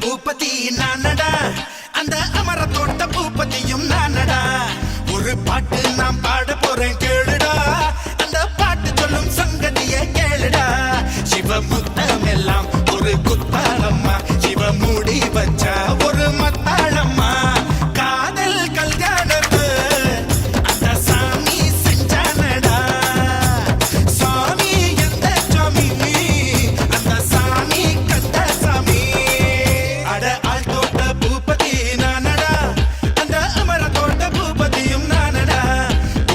பூபதி நானடா, அந்த அமர தோட்ட பூபதியும் நானடா. ஒரு பாட்டு நான் பாட போறேன் கேளுடா, அந்த பாட்டு சொல்லும் சங்கதிய கேளுடா. சிவமுத்தம் எல்லாம் ஒரு குத்தாளம்மா, சிவ மூடி வச்சா ஒரு மத்தாளம்மா. காதல் கல்யாணத்து அந்த சாமி செஞ்சானடா. சாமி எந்த சாமி, அந்த சாமி கந்த சாமி. அட ஆள் தோட்ட பூபதி நானடா, அந்த அமர தோட்ட பூபதியும் நானடா.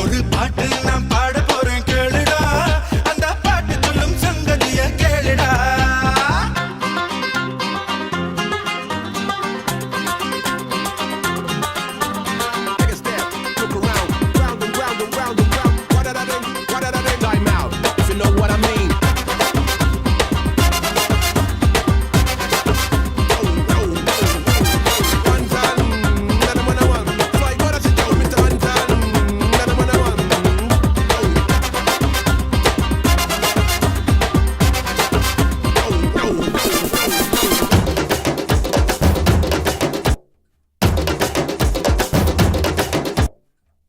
ஒரு பாட்டு நான் பாட போறேன் கேளுடா, அந்த பாட்டு சொல்லும் சங்கதிய கேளுடா. Take a step, look around, round and round and round and round. What did I do? What did I do? Time out, if you know what I mean. One time, another one I want. Fight, what does it do? Mr. One time, another one I want.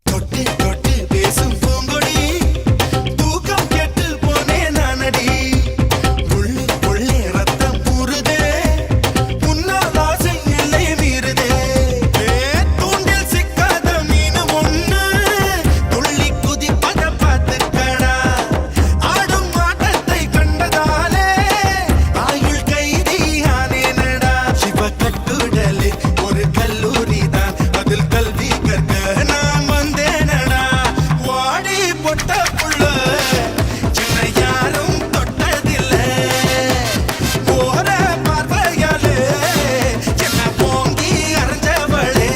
தொட்டு தொட்டு பேசும் பூங்கொடி, தூக்கம் கெட்டு போனேன் நானடி. உள்ளுக்குள்ளே ரத்தம் ஊறுதே, உன்னால் ஆசை எல்லை மீறுதே. தூண்டில் சிக்காத மீன் ஒண்ணு துள்ளி குதிப்பத பார்த்துக்கடா. ஆடும் ஆட்டத்தை கண்டதாலே ஆயுள் கைதி ஆனேனடா. சிவ கட்டுடலே ஒரு கல்லூரிதான், அதில் கல்வி கற்க நான் வந்தேனடா. வாடி பொட்ட புள்ள சின்ன யாரும் தொட்டதில்லை. போற பார்வையாலே என்ன போங்கி அரைஞ்சவளே.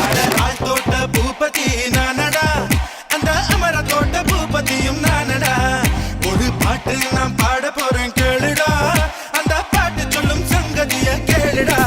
அட ஆள் தோட்ட பூபதி நானடா, அந்த அமர தோட்ட பூபதியும் நானடா. ஒரு பாட்டு நான் பாட போறேன் கேளுடா, அந்த பாட்டு சொல்லும் சங்கதிய கேளுடா.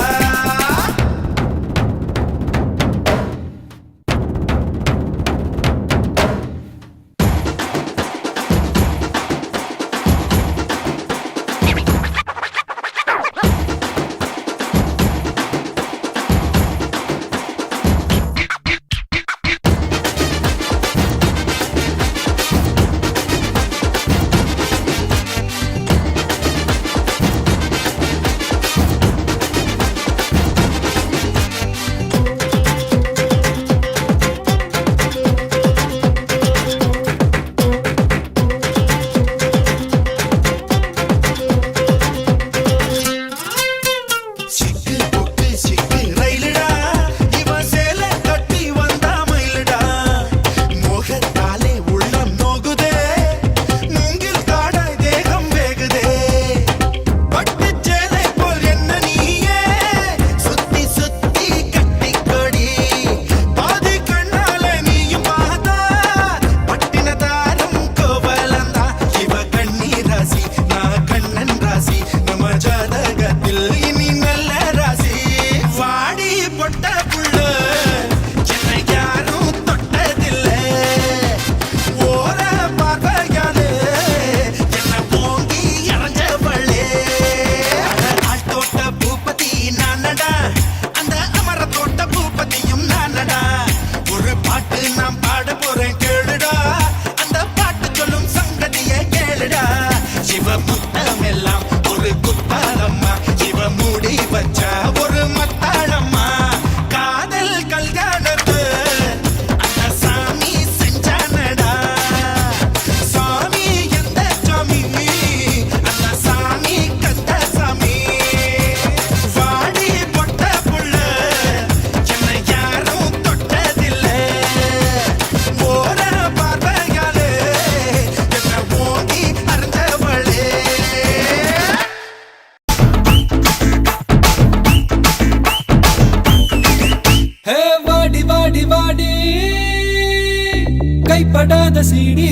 கைப்படாத சீடி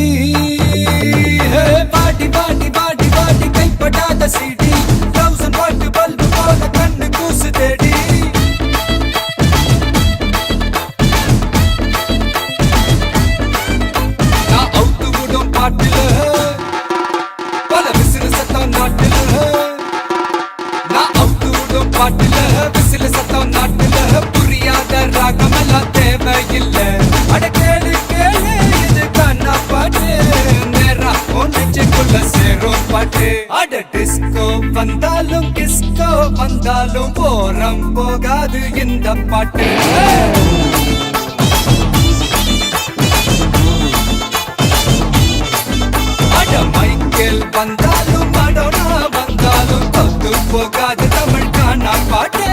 பாட்டி பாட்டி பாட்டி பாட்டி கைப்படாத சீடி 1000 வாட் பல்பு போல கண்ணு கூசு தேடி நான் அவுத்து விடும் பாட்டுல பல விசிறு சத்தம் நாட்டுல நான் அவுத்து விடும் பாட்டுல விசிறு சத்தம் நாட்டுல புரியாத ராகமெல்லாம் தேவையில்லை அட கேளு கேளு இது கண்ணா பாட்டு நேரா ஒன்றுக்குள்ள சேரும் பாட்டு அட டிஸ்கோ வந்தாலும் கிஸ்கோ வந்தாலும் போரம் போகாது இந்த பாட்டு அட மைக்கேல் வந்தாலும் மடோனா வந்தாலும் தொத்து போகாது தமிழ் காணா பாட்டு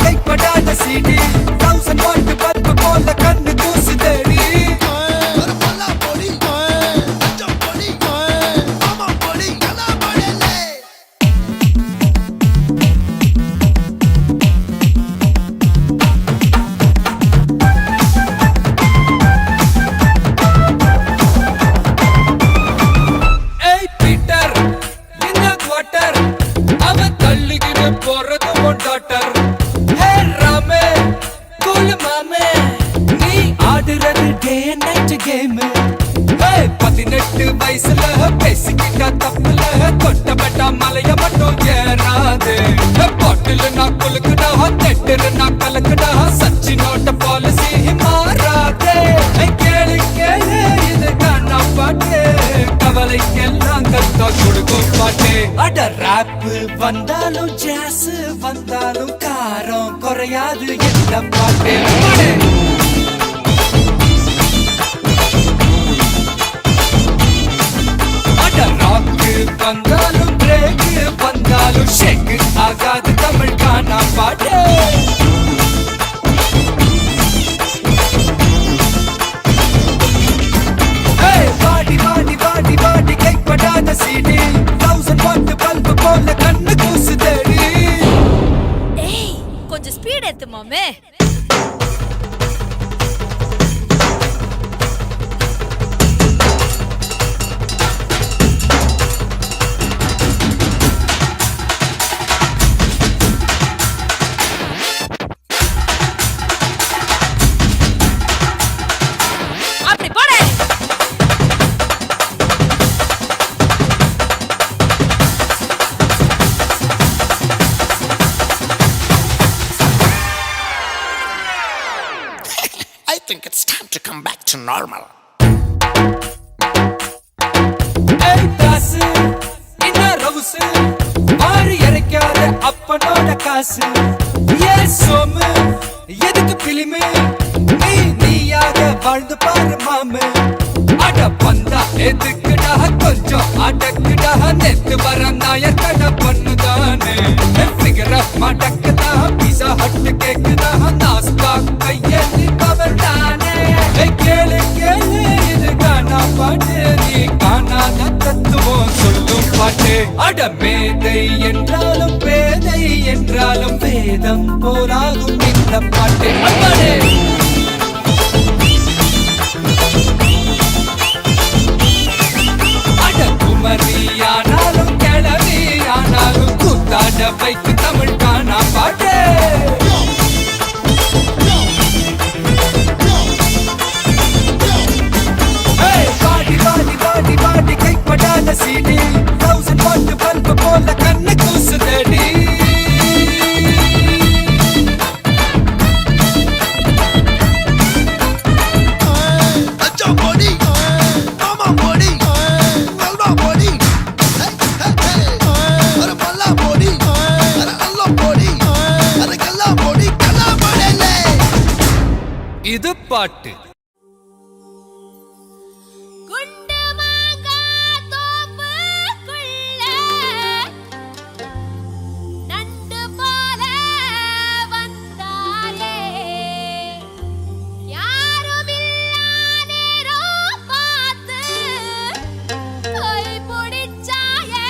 கைப்படாத சீடி 1000 வாட் பல்பு போல கண்ணு கூசு தேடி ஏய் பீட்டர் இந்த குவார்ட்டர் அவ தள்ளிக்கிட்டு போறது உன் டாட்டர் வயசுல பேசிக்கிட்டா தப்புல தொட்டப்பட்டா மலைய மட்டும் ஏறாது பாட்டில் நான் குலுக்குடா தெட்டுரு நான் கலக்குடா சச்சினோட பாலிசி மாறாது கேளு கேளு இது காணா பாட்டு கவலைக்கெல்லாம் கத்தா கொடுக்கும் பாட்டு அட ராப் வந்தாலும் ஜாஸ் வந்தாலும் காரம் குறையாது இந்த பாட்டு ராக்கு வந்தாலும் பிரேக் வந்தாலும் ஷேக் ஆகாது தமிழ் காணா பாட்டு பாடி பாடி பாடி பாடி கைப்படாத சீடி 1000 வாட் பல்பு போல கண்ணு கூசு தேடி கொஞ்சம் ஸ்பீட் ஏத்து மாமே I think it's time to come back to normal. ஏய் காசு என்ன ரவுசு ஆறு இறைக்காத அப்பனோட காசு ஏ சோமு எதுக்கு பிலிமு நீயாக வாழ்ந்து பாரு மாமு அட பந்தா எதுக்குடா கொஞ்சம் அடக்குடா நேத்து வர நாயர் கடை பண்ணுதானே ஃபிகர் மடக்குதா பீஸா ஹட் கேக்குதா நாஸ்தா கையெழுதி பவர் தானே கேளு கேளு இது காணா பாட்டு நீ காணாத தத்துவம் சொல்லும் பாட்டு அட மேதை என்றாலும் பேதை என்றாலும் வேதம் போலாகும் இந்த பாட்டு அம்மாடே குமரியானாலும் கிளவியானாலும் கூத்தாட வைக்கு தமிழ் காணா பாட்டு பாடி பாடி பாடி பாடி கைப்படாத சீடி 1000 வாட் பல்பு போல கண்ணு கூசு தேடி இது பாட்டு குண்டு மாங்கா தோப்புக்குள்ள நண்டு போல வந்தாயே யாரும் இல்லா நேரம் பார்த்து கை பிடிச்சாயே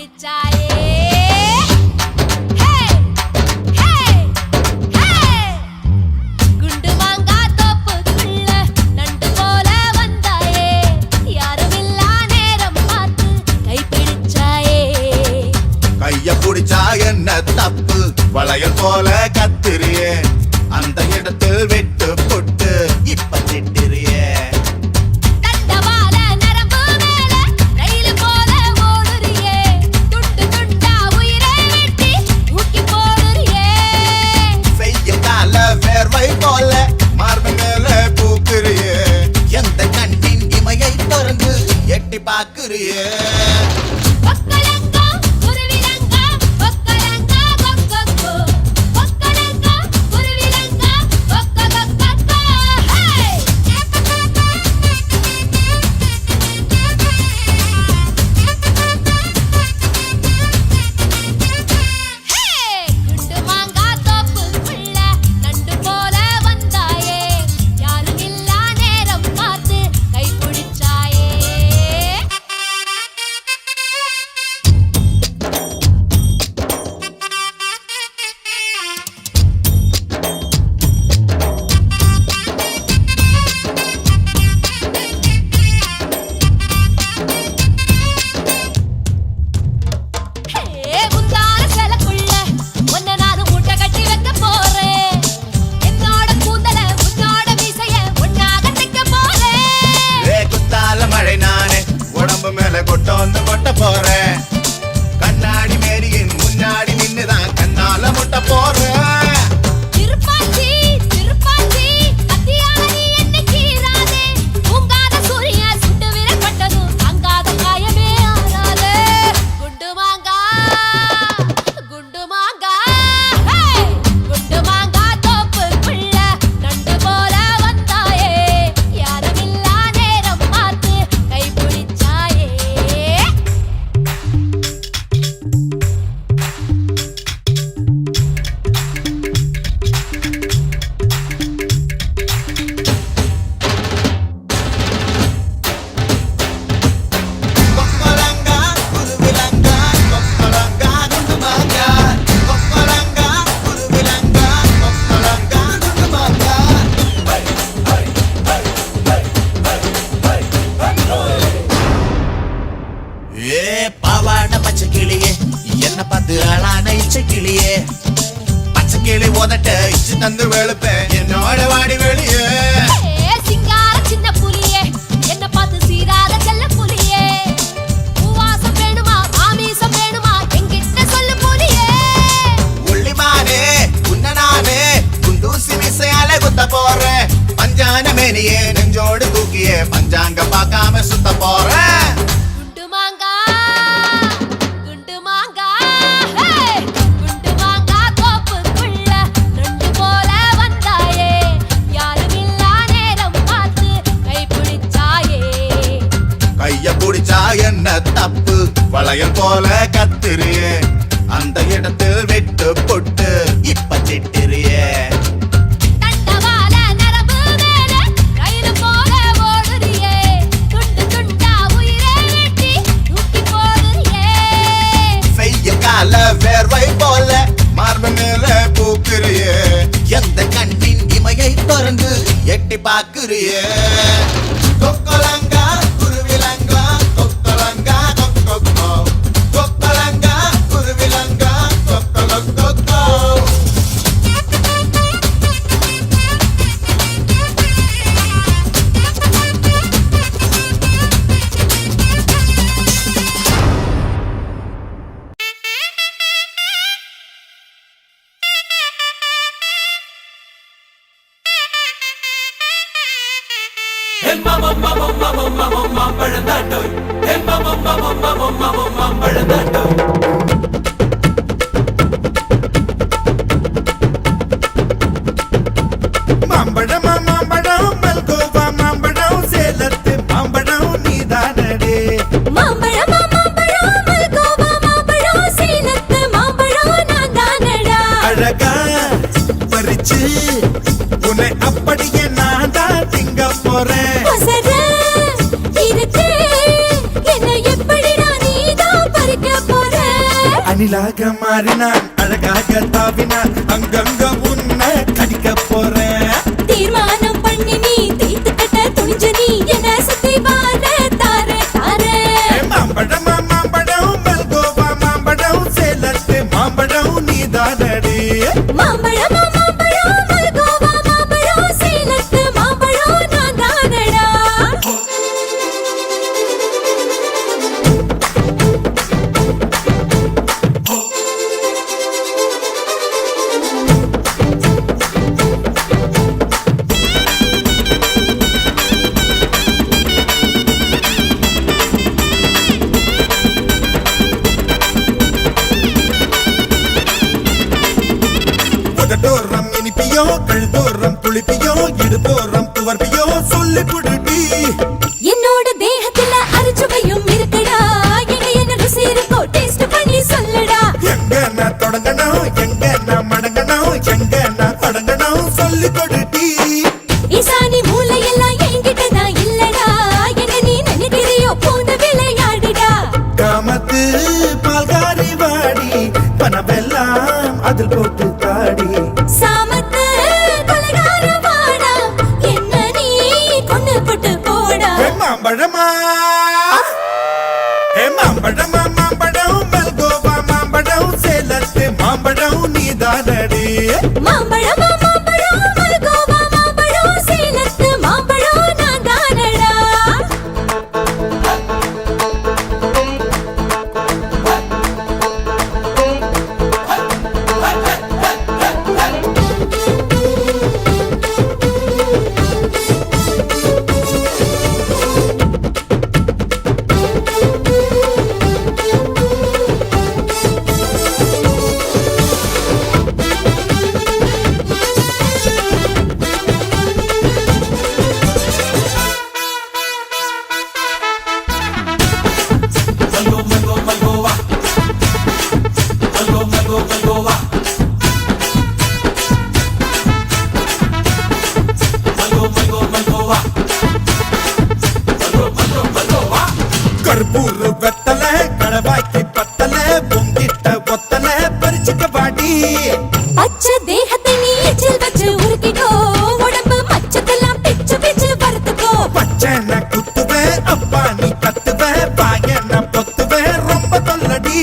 பிடிச்சாயே ஹே ஹே ஹே குண்டு மாங்கா தோப்புக்குள்ள நண்டு போல வந்தாயே யாருமில்லா நேரம் பார்த்து கை பிடிச்சாயே கைய புடிச்சா என்ன தப்பு வளையல் போல கத்திரியே அந்த இடத்தில் விட்டு புட்டு இப்ப திட்டிரியே தண்டவாள நரம்பு மேல ரயில் போல ஓடுறியே துண்டு துண்டா உயிரை வெட்டி தூக்கி போடுறியே செய்யத்தால வேர்வை போல மார்பு மேல பூக்குறியே எந்த கண்ணின் இமையை திறந்து எட்டி பாக்குறியே ஒக்கலங்கா குருவிலங்கா ஒக்கலங்கா கொக்கொக்கோ ஒக்கலங்கா குருவிலங்கா கொக்கொக்கொக்கோ ஹே குண்டு மாங்கா தோப்புக்குள்ள நண்டு போல வந்தாயே யாருமில்லா நேரம் பார்த்து கை பிடிச்சாயே முந்தான சேலக்குள்ள ஒன்ன நானு மூட்டை கட்டி வைக்க போறேன் என்னோட கூந்தல உன்னோட மீசைய ஒன்னாக தைக்க போறேன் குத்தால மழை நானே உடம்பு மேல கொட்ட போறேன் கண்ணாடி மேரியின் முன்னாடி நின்னுதான் கண்ணால முட்ட போறேன் திருப்பாச்சி திருப்பாச்சி அத்தியான நீ என்ன கீராதே உங்காத சூரிய சுட்டு விரப்பட்டதும் அங்காத காயமே ஆறாதே குண்டு மாங்கா ஹே குண்டு மாங்கா தோப்புக்குள்ள நண்டு போல வந்தாயே யாருமில்லா நேரம் பார்த்து கை பிடிச்சாயே கொக்கலங்கா குருவிலங்கா கொக்கலங்கா குண்டு மாங்கா கொக்கலங்கா குருவிலங்கா கொக்கலங்கா குண்டு மாங்கா ஏ பாவாட பச்சை கிளியே என்ன பார்த்து அழான இச்சை கிளியே பச்சை கிளி உதட்ட இச்சு தந்து வெளுப்பேன் என்னோட வாடி வெளியே சிங்கார சின்ன புலியே என்ன பார்த்து சீராத செல்ல புலியே பூவாசம் வேணுமா ஆமீசம் வேணுமா என்கிட்ட சொல்லு புலியே உள்ளிமானே உன்னனானே குண்டூசி மிசையால குத்த போறேன் பஞ்சான மேனியே நெஞ்சோடு தூக்கியே பஞ்சாங்க பார்க்காம சுத்த போறேன் குண்டு மாங்கா ஹே குண்டு மாங்கா தோப்புக்குள்ள நண்டு போல வந்தாயே யாருமில்லா நேரம் பார்த்து கை பிடிச்சாயே கைய புடிச்சா என்ன தப்பு வளையல் போல கத்திரியே அந்த இடத்தில் விட்டு புட்டு இப்ப திட்டிரியே தண்டவாள நரம்பு மேல ரயில் போல ஓடுறியே துண்டு துண்டா உயிரை வெட்டி தூக்கி போடுறியே செய்ய கால வேர்வை போல மார்பு மேல பூக்குறியே எந்த கண்ணின் இமையை திறந்து எட்டி பாக்குறியே கொக்கலங்கா குருவிலங்கா கொக்கலங்கா கொக்கொக்கோ கொக்கலங்கா குருவிலங்கா கொக்கொக்கோ மாம்பழம் மாம்பழம் மல்கோவா மாம்பழம் சேலத்து மாம்பழம் நீதானடே மாம்பழம் மாம்பழம் மல்கோவா மாம்பழம் சேலத்து மாம்பழம் நான் தானடா அழகா பறிச்சு உன்னை அப்படியே நான் தான் திங்க போறேன் ஒசர இருக்கு என்ன எப்படிடா நீதான் பறிக்க போற அணிலாக மாறினான் அழகாக தாவினான் அங்கங்க உன்னை கடிக்க போறேன் தீர்மானம் பண்ணி நீ தீர்த்து கட்ட துணிஞ்ச நீ என்ன சுத்தி வார தாரே தாரே மாம்பழம் மாம்பழம் மல்கோவா மாம்பழம் சேலத்து மாம்பழம் நீதானடி மாம்பழம் மாம்பழம் மல்கோவா மாம்பழம் சேலத்து மாம்பழம் நான் தானடா உதட்டோரம் இனிப்பியோ கழுதோரம் புளிப்பியோ இடுபோரம் துவர்ப்பியோ சொல்லி புடுடி என்னோட தேகத்துல அரிச்சுவையும் இருக்குடா எங்க என்ன ருசி இருக்கோ டேஸ்ட் பண்ணி சொல்லடா எங்க நான் தொடங்கணும் எங்க நான் மடங்கணும் எங்க நான் தொடங்கணும் சொல்லி கொடுடி ஈசானி மூளையெல்லாம் என்கிட்ட தான் இல்லடா என்ன நீ நினைக்கிறியோ போந்த விளையாடுடா காமத்து பால்காரி வாடி பணமெல்லாம் அதில் போட்டு தாடி சாமத்து கொலைகார வாடா என்ன நீ கொண்டு போட்டு போடா மாம்பழமா மாம்பழமா மாம்பழம் மல்கோவா மாம்பழம் சேலத்து மாம்பழம் நீதானடி மாம்பழம் மாம்பழம் மல்கோவா மாம்பழம் சேலத்து மாம்பழம் நான் தானடா கற்பூர் வெத்தல கடவாய்க்கு பத்தல பொங்கிட்ட ஒத்தல பறிச்சுக்க பாடி பச்சை தேகத்தை நீ எச்சில் வச்சு உருக்கிக்கோ உடம்பு மச்சத்தெல்லாம் பிச்சு பிச்சு வறுத்துக்கோ பச்சனை குத்துவேன் அப்பா நீ கத்துவேன் பாயன பொத்துவேன் ரொம்ப தொல்லடி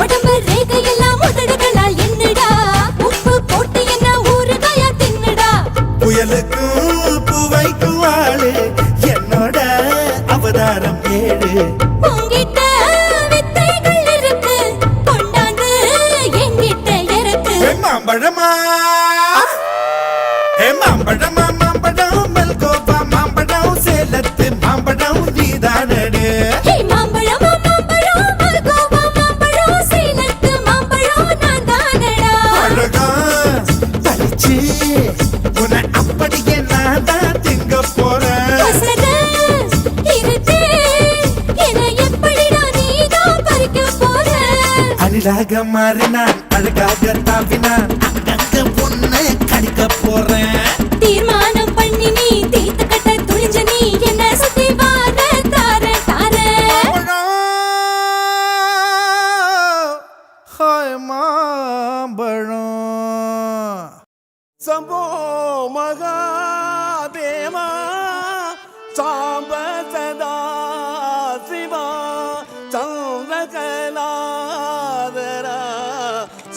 உடம்பு ரேகையெல்லாம் உதடுகளால் என்னடா உப்பு போட்டு என்ன ஊறுகாயா தின்னுடா புயலுக்கும் பூவைக்கும் ஆளு என்னோட அவதாரம் ஏழு உங்கிட்ட வித்தைகள் இருக்கு கொண்டாந்து என்கிட்ட இருக்கு மாம்பழமா மாம்பழமா மாம்பழம் மல்கோவா மாம்பழம் சேலத்து மாம்பழம் நீதானடு ஹே மாம்பழம் மாம்பழம் மல்கோவா மாம்பழம் சேலத்து மாம்பழம் நான் தானடா அழகா பறிச்சு உன்னை அப்படியே நான் தான் திங்க போறேன் கசட இருக்கு என்ன எப்படிடா நீதான் பறிக்க போற அணிலாக மாறினான் அழகாக தாவினான் அங்கங்க பொண்ணு கடிக்க போறேன் தீர்மானம் பண்ணி நீ தீர்த்து கட்ட துணிஞ்ச நீ என்ன சுத்தி வார தார தார மாம்பழம் சம்போ மகாதேவா சாம்ப சதா சிவா சந்திரகலாதரா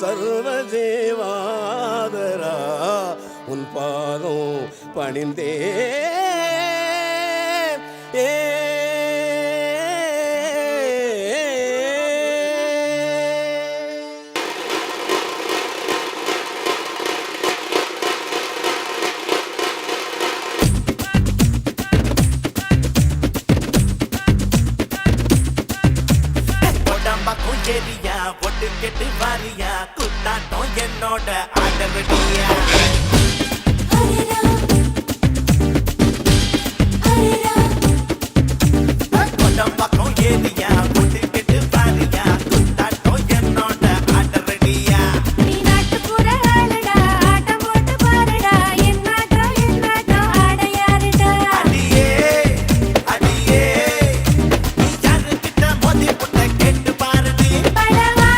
சர்வஜீவாதரா உன் பாதம் பணிந்தே குஞ்சேரியா பொட்டு கெட்டு வாரியா குத்தாட்டம் என்னோட ஆடவடியா ஹரேரா ஹரேரா கொடம்பாக்கம் ஏரியா பொட்டு கெட்டு வாரியா குத்தாட்டம் என்னோட ஆடவடியா நீ நாட்டுப்புற ஆளுடா ஆட்டம் போட்டு பாருடா என்னாட்டம் ஆடையாருடா அடியே அடியே நீ யாருக்கிட்ட மோதி புட்ட கேட்டு பாருடி படவா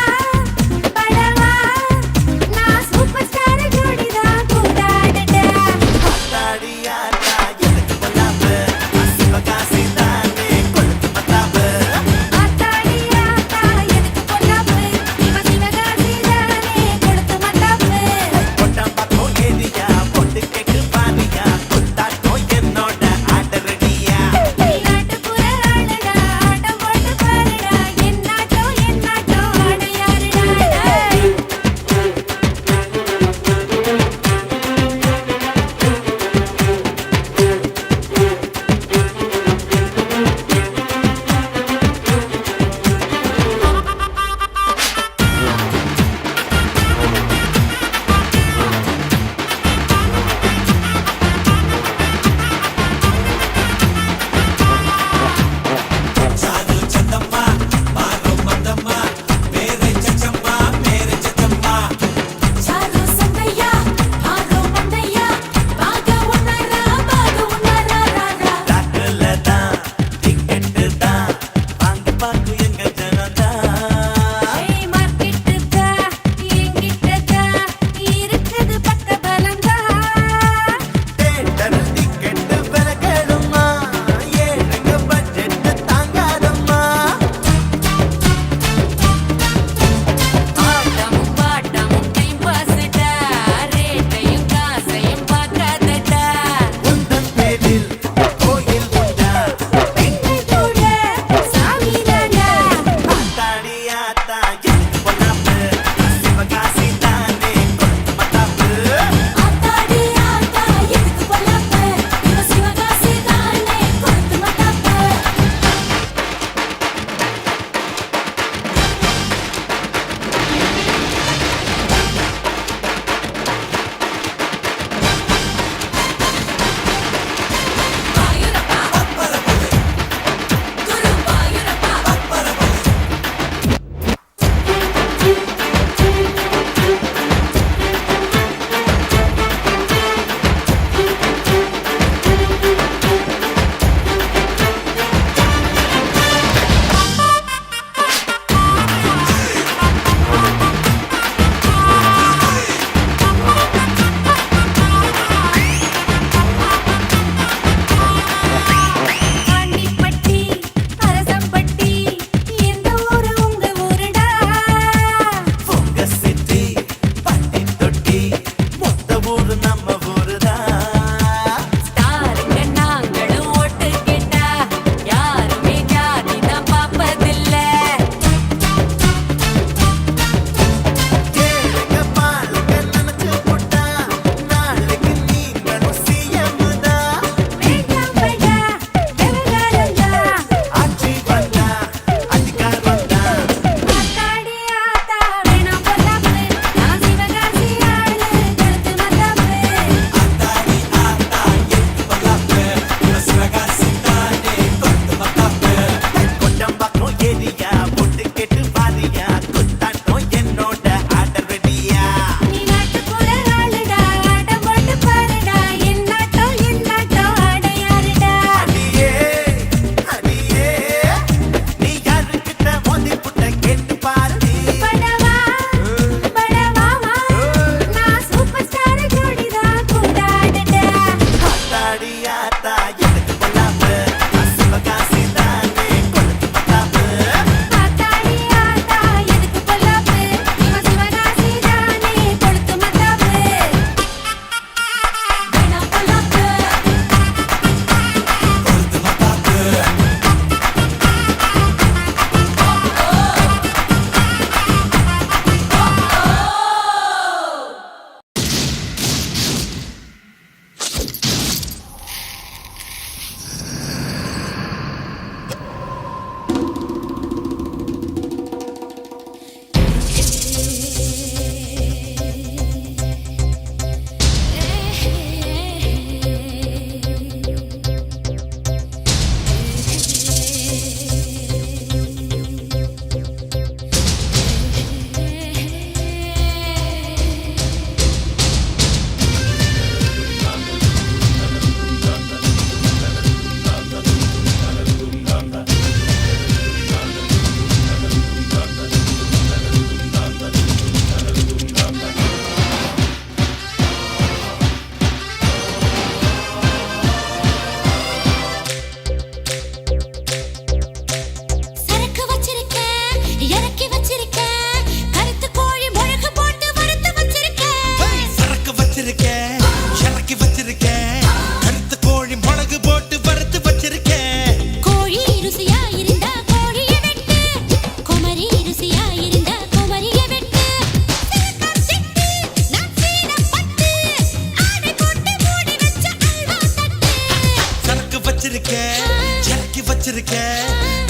வச்சிருக்க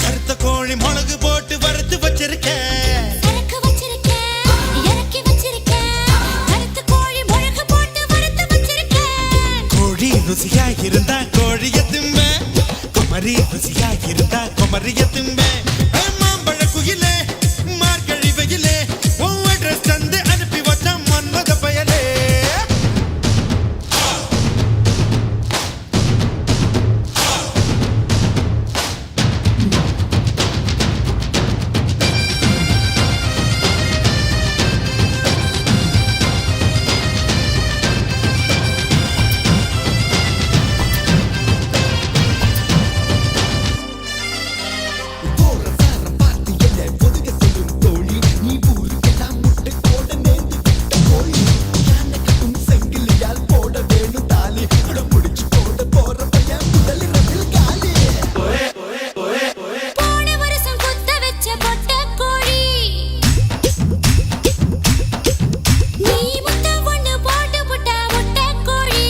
கருத்த கோழி மிளகு போட்டு வறுத்து வச்சிருக்க சரக்கு வச்சிருக்கேன், இறக்கி வச்சிருக்கேன். கருத்து கோழி முழக்கு போட்டு வறுத்து வச்சிருக்கேன். கோழி ருசியா இருந்தா கோழிய திம்ப குமரி ருசியா இருந்தா குமரிய திம்ப மாம்பழ குயிலே மார்கழி வெயிலே உன் அட்ரஸ் தந்து அனுப்பி வச்ச மன்மத பயலே போன வருஷம் குத்த வச்ச பொட்டை கோழி. நீ முட்டை ஒண்ணு போட்டு புட்டா முட்டை கோழி.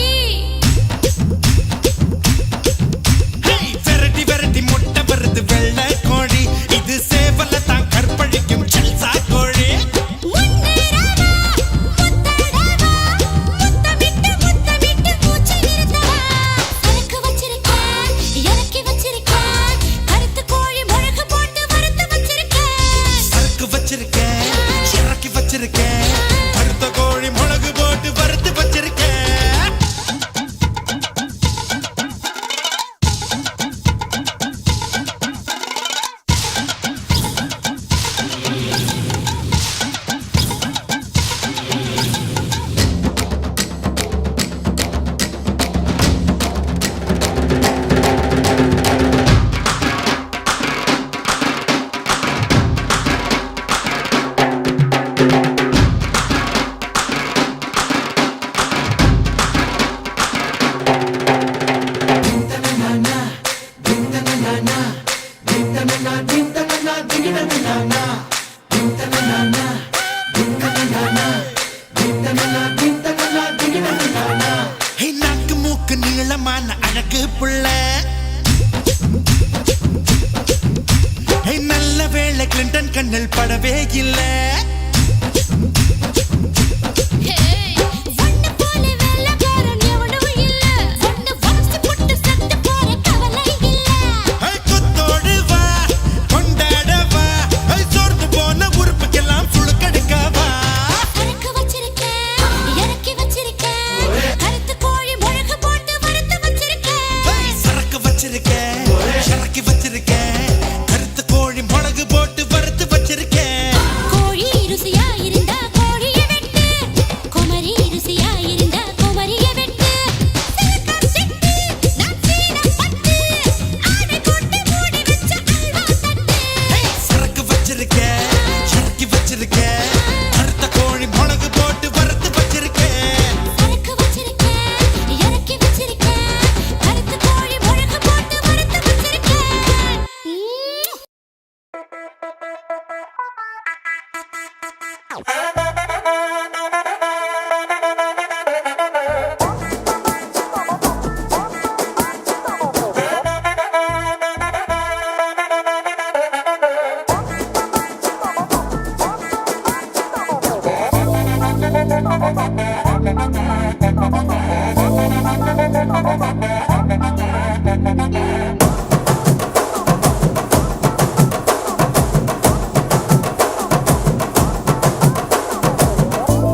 விரட்டி விரட்டி முட்டை வருது வெள்ளை கோழி இது சேவல தான் கற்பழிக்கும் செல்சா கோழி முன்னேறவா, முத்தடவா, முத்தமிட்டு மூச்சு நிறுத்தவா. சரக்கு வச்சிருக்கேன், இறக்கி வச்சிருக்கேன். கருத்து கோழி முழக்கு போட்டு வறுத்து வச்சிருக்கேன். சரக்கு வச்சிருக்கேன் இறக்கி வச்சிருக்கேன் கருத்த கோழி மிளகு போட்டு வறுத்து வச்சிருக்கேன் நாக்கு மூக்கு நீளமான அழகு புள்ள நல்ல வேளை கிளின்டன் கண்ணில் படவே இல்லை ஒண்ணு போல வெள்ளக்காரன் எவனும் இல்ல. ஒண்ணு வாசி போட்டு செத்து போற கவலை இல்ல. குத்தோடு வா கொண்டாட வா சோர்ந்து போன உறுப்புக்கெல்லாம் சுழுக்கெடுக்க வா சரக்கு வச்சிருக்கேன், இறக்கி வச்சிருக்கேன். கருத்து கோழி முழக்கு போட்டு வறுத்து வச்சிருக்கேன். சரக்கு வச்சிருக்கேன் இறக்கி வச்சிருக்கேன் கருத்து கோழி மிளகு போட்டு வறுத்து வச்சிருக்கேன் கோழி ருசியா இருந்தா கோழிய வெட்டு. குமரி ருசியா இருந்தா குமரிய வெட்டு. சிறுக்கம் சிட்டு, நான் சீனம் பட்டு. ஆடை கொண்டு மூடி வச்ச அல்வா தட்டு. சரக்கு வச்சிருக்கேன் இறக்கி வச்சிருக்கேன் கருத்த கோழி மிளகு போட்டு வறுத்து வச்சிருக்கேன் சரக்கு வச்சிருக்கேன், இறக்கி வச்சிருக்கேன். கருத்து கோழி முழக்கு போட்டு வறுத்து வச்சிருக்கேன்.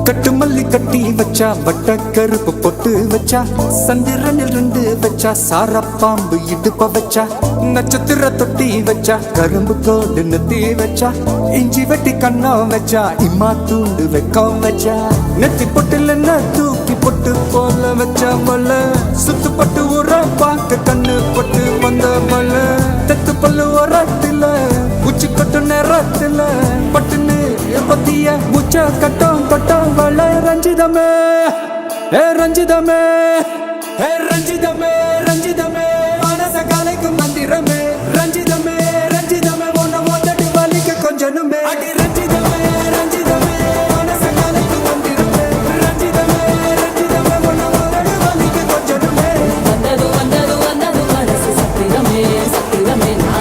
கட்டு மல்லி கட்டி வச்சா வட்ட கருப்பு பொட்டு வச்சா சந்திரனில் ரெண்டு வச்சா சார பாம்பு இடுப்ப வச்சா நட்சத்திர தொட்டி வச்சா கரும்பு கோடு நெத்தி வச்சா இஞ்சி வெட்டி கண்ணம் வச்சா இம்மா தூண்டு வெக்கம் வச்சா நெத்தி பொட்டுல தூக்கி பொட்டு போல வச்சா மல்ல சுத்து பட்டு உர பார்க்க கண்ணு பொட்டு வந்த மல்ல தெத்து பல்லு உரத்துல உச்சி கொட்டு நேரத்துல பட்டுன்னு பத்திய முச்ச கட்டம் கட்டம் வள ரஞ்சிதமே ஏ ரஞ்சிதமே ஏ ரஞ்சிதமே ரஞ்சிதமே மனச கலைக்கும் மந்திரமே ரஞ்சிதமே ரஞ்சிதமே ஒன்ன ஒத்தடி வலிக்க கொஞ்சனுமே அடி ரஞ்சிதமே ரஞ்சிதமே மனச கலைக்கும் மந்திரமே ரஞ்சிதமே ரஞ்சிதமே ஒன்ன ஒத்தடி வலிக்க கொஞ்சனுமே வந்தது வந்தது வந்தது மனசு சத்திரமே சத்திரமே நான்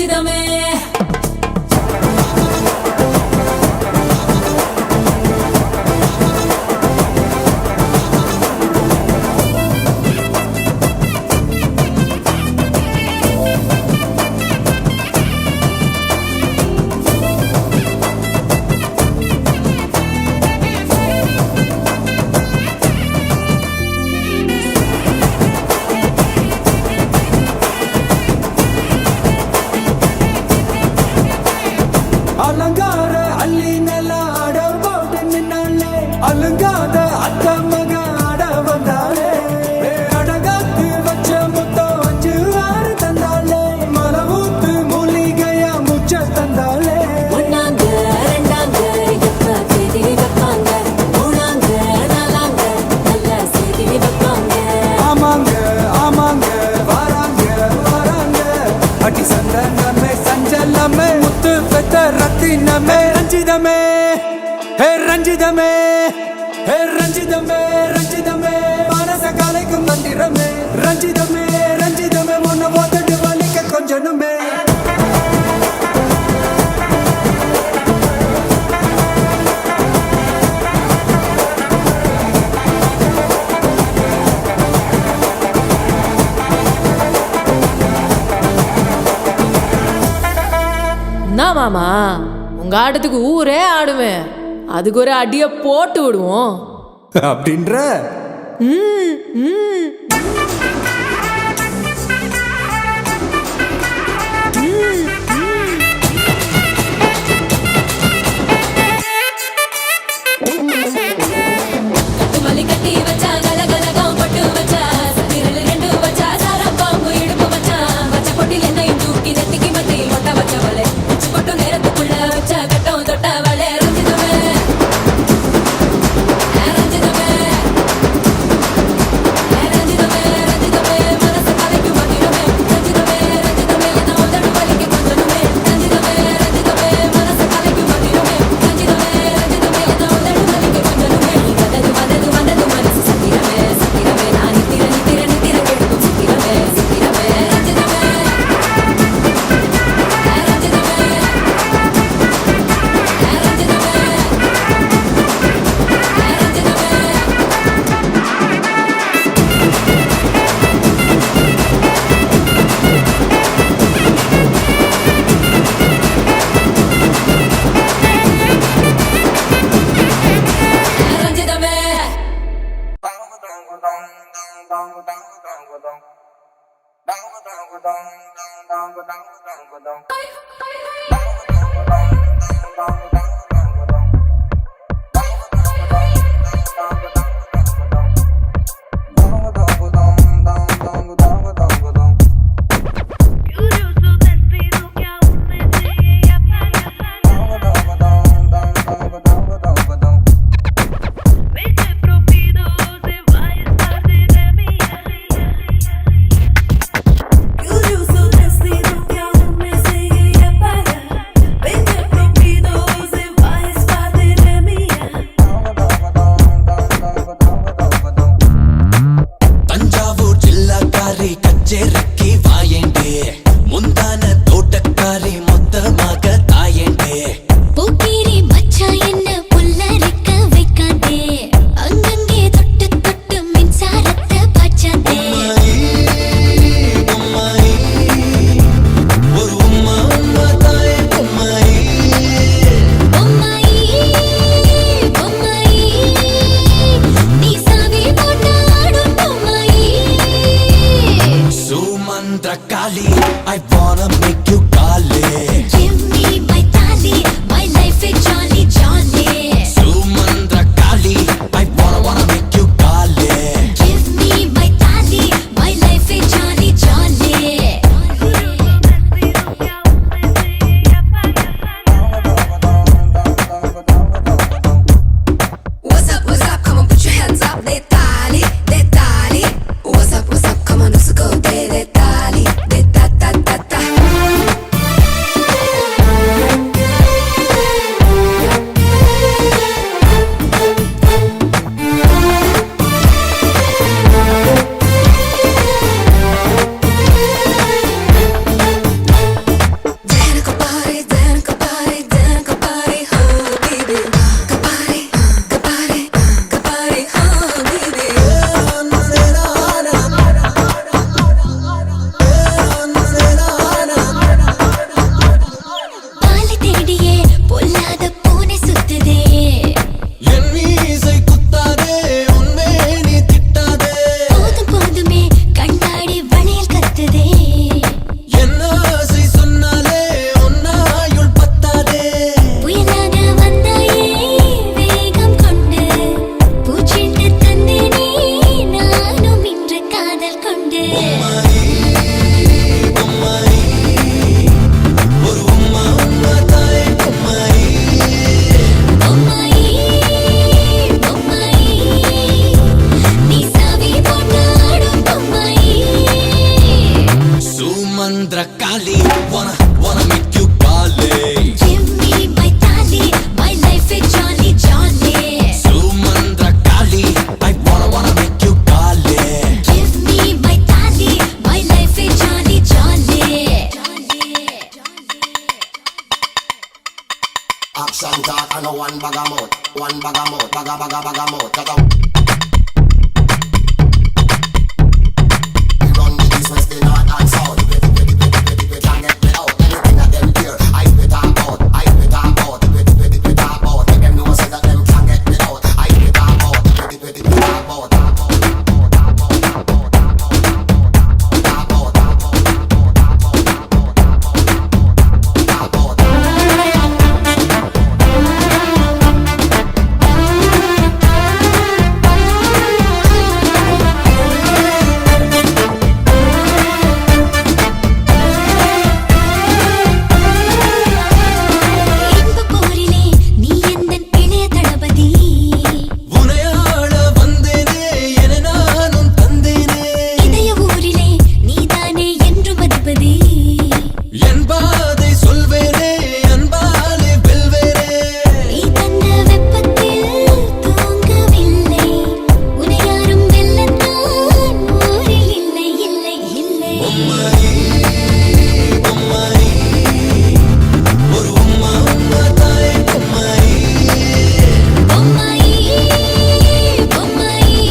ரஞ்சிதமே அலங்கார அள்ளி நல்ல ஆட போட்டு நின்னாலே அலங்காத அத்த மக ஆட வந்தாலே அடகாத்து வச்ச முத்தம் 5 6 தந்தாலே மலவூத்து மூலிகையா முச்ச தந்தாலே ஒன்னாங்க ரெண்டாங்க எப்ப தேதி வைப்பாங்க மூணாங்க நாலாங்க நல்ல செய்தி வைப்பாங்க ஆமாங்க ஆமாங்க வராங்க வராங்க அடி சந்தனமே சஞ்சலமே முத்து பெத்த ரத்தினமே ரஞ்சிதமே ஹே ரஞ்சிதமே ஹே ரஞ்சிதமே ரஞ்சிதமே மனச கலைக்கும் மந்திரமே ரஞ்சிதமே ரஞ்சிதமே உன்னை ஓதட்டு வலிக்க கொஞ்சனுமே என்ன மாமா உங்க ஆட்டத்துக்கு ஊரே ஆடுவேன் அதுக்கு ஒரு அடிய போட்டு விடுவோம் அப்படின்ற கட்டுமல்லி கட்டி வச்சா கலகலகம் பட்டு வச்சா சதிரல் ரெண்டு வச்சா சாரப்பாம்பு இடுப்பு வச்சா வச்ச பொட்டில் என்னையும் தூக்கி நெத்திக்கு மத்தியில் கொட்ட வச்சவளே உச்சி கொட்டு நேரத்துக்குள்ள வச்ச கட்டம் தொட்டவளே ரஞ்சிதமே ரஞ்சிதமே ரஞ்சிதமே ரஞ்சிதமே மனசு கலைக்கு மந்திரமே ரஞ்சிதமே ரஞ்சிதமே என்ன உதடு வலிக்க கொஞ்சனுமே ரஞ்சிதமே ரஞ்சிதமே மனசு கலைக்கு மந்திரமே ரஞ்சிதமே ரஞ்சிதமே என்ன உதடு வலிக்க கொஞ்சனுமே வந்தது வந்தது வந்தது மனசு சத்திரமே சத்திரமே நான் நித்திர நித்திர நித்திர கெடுக்கும் சித்திரமே சித்திரமே ரஞ்சிதமே ரஞ்சிதமே ரஞ்சிதமே Vete propido, se va a estar de mía. Curioso destino que aún me sigue a pagar. Vete propido, se va a estar de mía. Thanjavur ஜில்லாக்காரி கச்சேரிக்கு வாயேண்டே முந்தான தோட்டக்காரி மொத்தமாக தாயேண்டே போக்கிரி மச்சா என்ன புல்லரிக்க வைக்காதே அங்கங்கே தொட்டு தொட்டு மின்சாரத்தை பாய்ச்சாதே உம்மாயி ஒரு உம்மா உம்மா தாயே உம்மாயி பொம்மாயி பொம்மாயி நீ சாவி போட்ட ஆடும் பொம்மாயி சுமந்திர காளி I wanna make you Kali Give me my tali, my life is jolly jolly. சுமந்திர Kali I wanna make you Kali Give me my tali, my life is jolly jolly. What's up, come on, put your hands up, detali, detali. What's up, come on, let's go, detali, detali. Sumandra Kali, wanna make you Kali. Give me my tali, my life is jolly jolly. Sumandra Kali, I wanna make you Kali. Give me my tali, my life is jolly jolly. Action talk and one bag of mouth, baga. We run the east, west, the north and south. We can't get me out. Anything that them hear, I spit talk out. We talk out. Make them know say that them can't get me out. I spit talk out. We talk out. இன்ப போரிலே நீ எந்தன் இளைய தளபதி. உனையாள வந்தேனே என நானும் தந்தேனே. இதய ஊரிலே நீதானே என்றும் அதிபதி. என் பாதை சொல்வேனே அன்பாலே வெல்வேனே. நீ தந்த வெப்பத்தில் தூங்கவில்லை. உன்னை யாரும் வெல்லத்தான் ஊரில் இல்லை இல்லை இல்லை. பொம்மாயி ஒரு உம்மா தாய் பொம்மாயி. பொம்மாயி பொம்மாயி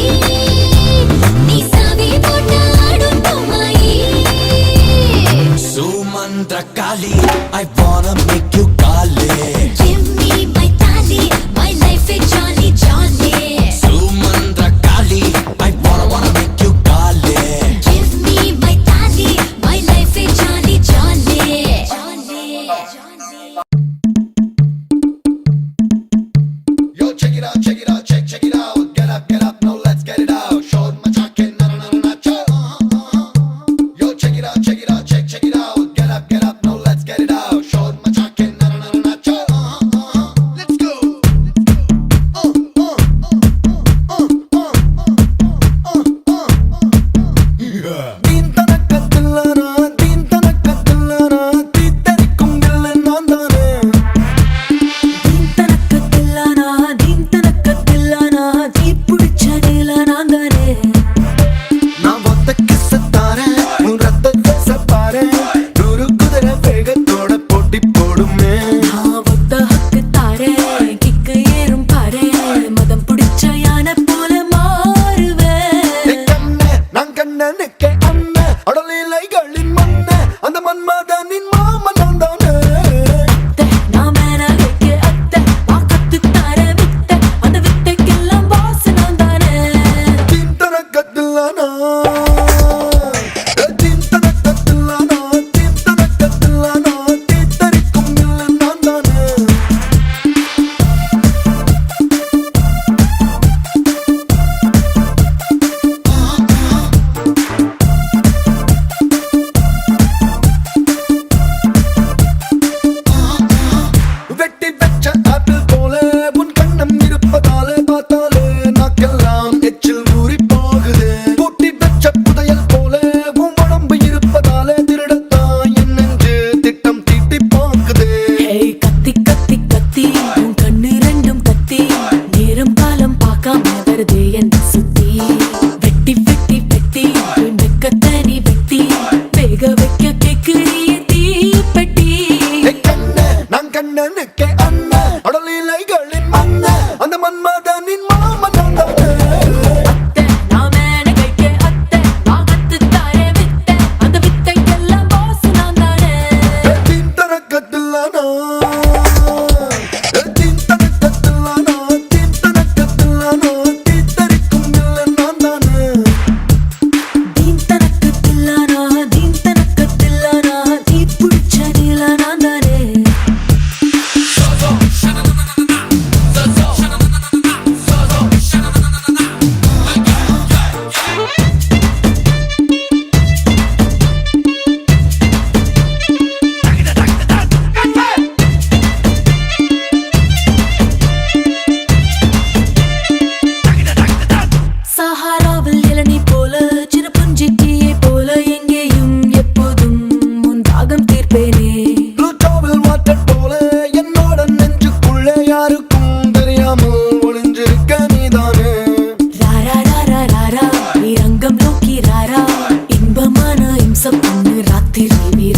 நீ சாவி போட்டாடும் பொம்மாயி. Sumandra Kali, I wanna make you Kali. Give me my tali, my life is jolly jolly. Sumandra Kali, I wanna make you Kali. Give me my tali, my life is jolly jolly. Yo, check it out, check it out, check it out. Get up, now let's get it out. Show my jacket, na cha. Yo, check it out, check it out, check it out. Get up, now let's get it out. Show my jacket, na cha. Let's go.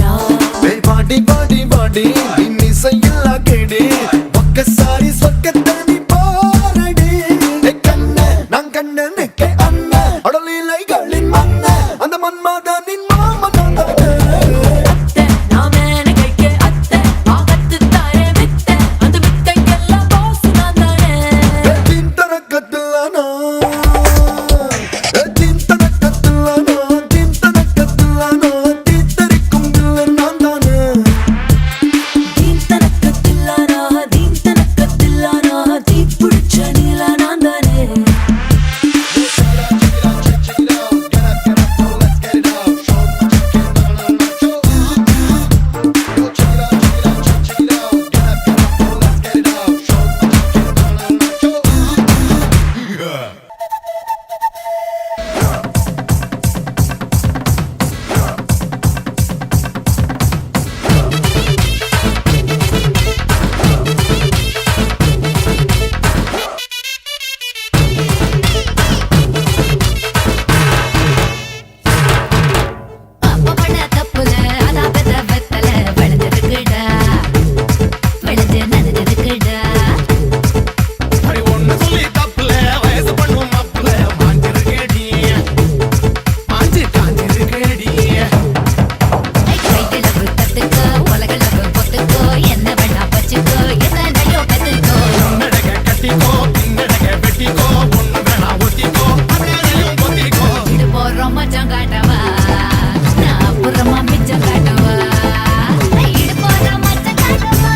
கேக்குறா பாடி பாடி பாடி இன்னிசையில்லா கேடி பக்க sorry சொக்கத்தனி பாரடி கண்ண நான் கண்ண நெக்க அண்ண அடலிலைகளின் மண்ண அந்த மன்மதனின் மாமன் அத்தை நான் மேல கைக்கு அத்தை ஆகத்து தாரே வித்தை அந்த வித்தைக்கெல்லாம் பாஸ் நான் தானே தீன் தனக்கத்துலானா தீன் தனக்கத்துலானா தீன் தனக்கத்துலானா தீத்தரிக்கும் தில்ல நான் தானே தீன் தனக்கத்தில்லானா தீ புடிச்ச நீலா நான் தானே அப்ப பண்ண தப்புல அதான் பெத்த வெத்தல விளைஞ்சிருக்குடா விளைஞ்சு நனைஞ்சிருக்குடா அடி ஒண்ணு சொல்லி தப்புல வயசு பண்ணும் அப்புல மாஞ்சிருக்கேடி மாஞ்சி காஞ்சிருக்கேடி கைகளவு கத்துக்கோ உலகளவு பொத்துக்கோ என்ன வேணா பச்சுக்கோ எத்தனையோ கத்துக்கோ முன்னடக கட்டிக்கோ பின்னடக வெட்டிக்கோ ஒண்ணு வேணா ஒத்திக்கோ அதையும் பொத்திக்கோ இது போறோம் மச்சம் காட்டவா நான் அப்புறமா மிச்சம் காட்டவா இது போறோம் மச்சம் காட்டவா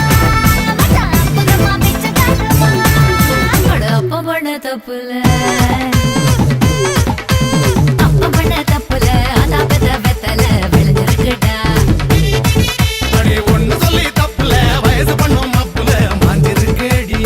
நான் அப்புறமா மிச்சம் காட்டவா அட அப்ப பண்ண தப்புல அதான் பெத்த வெத்தல விளைஞ்சிருக்குடா அடி ஒண்ணு சொல்லி தப்புல வயசு பண்ணும் அப்புல மாஞ்சிருக்கேடி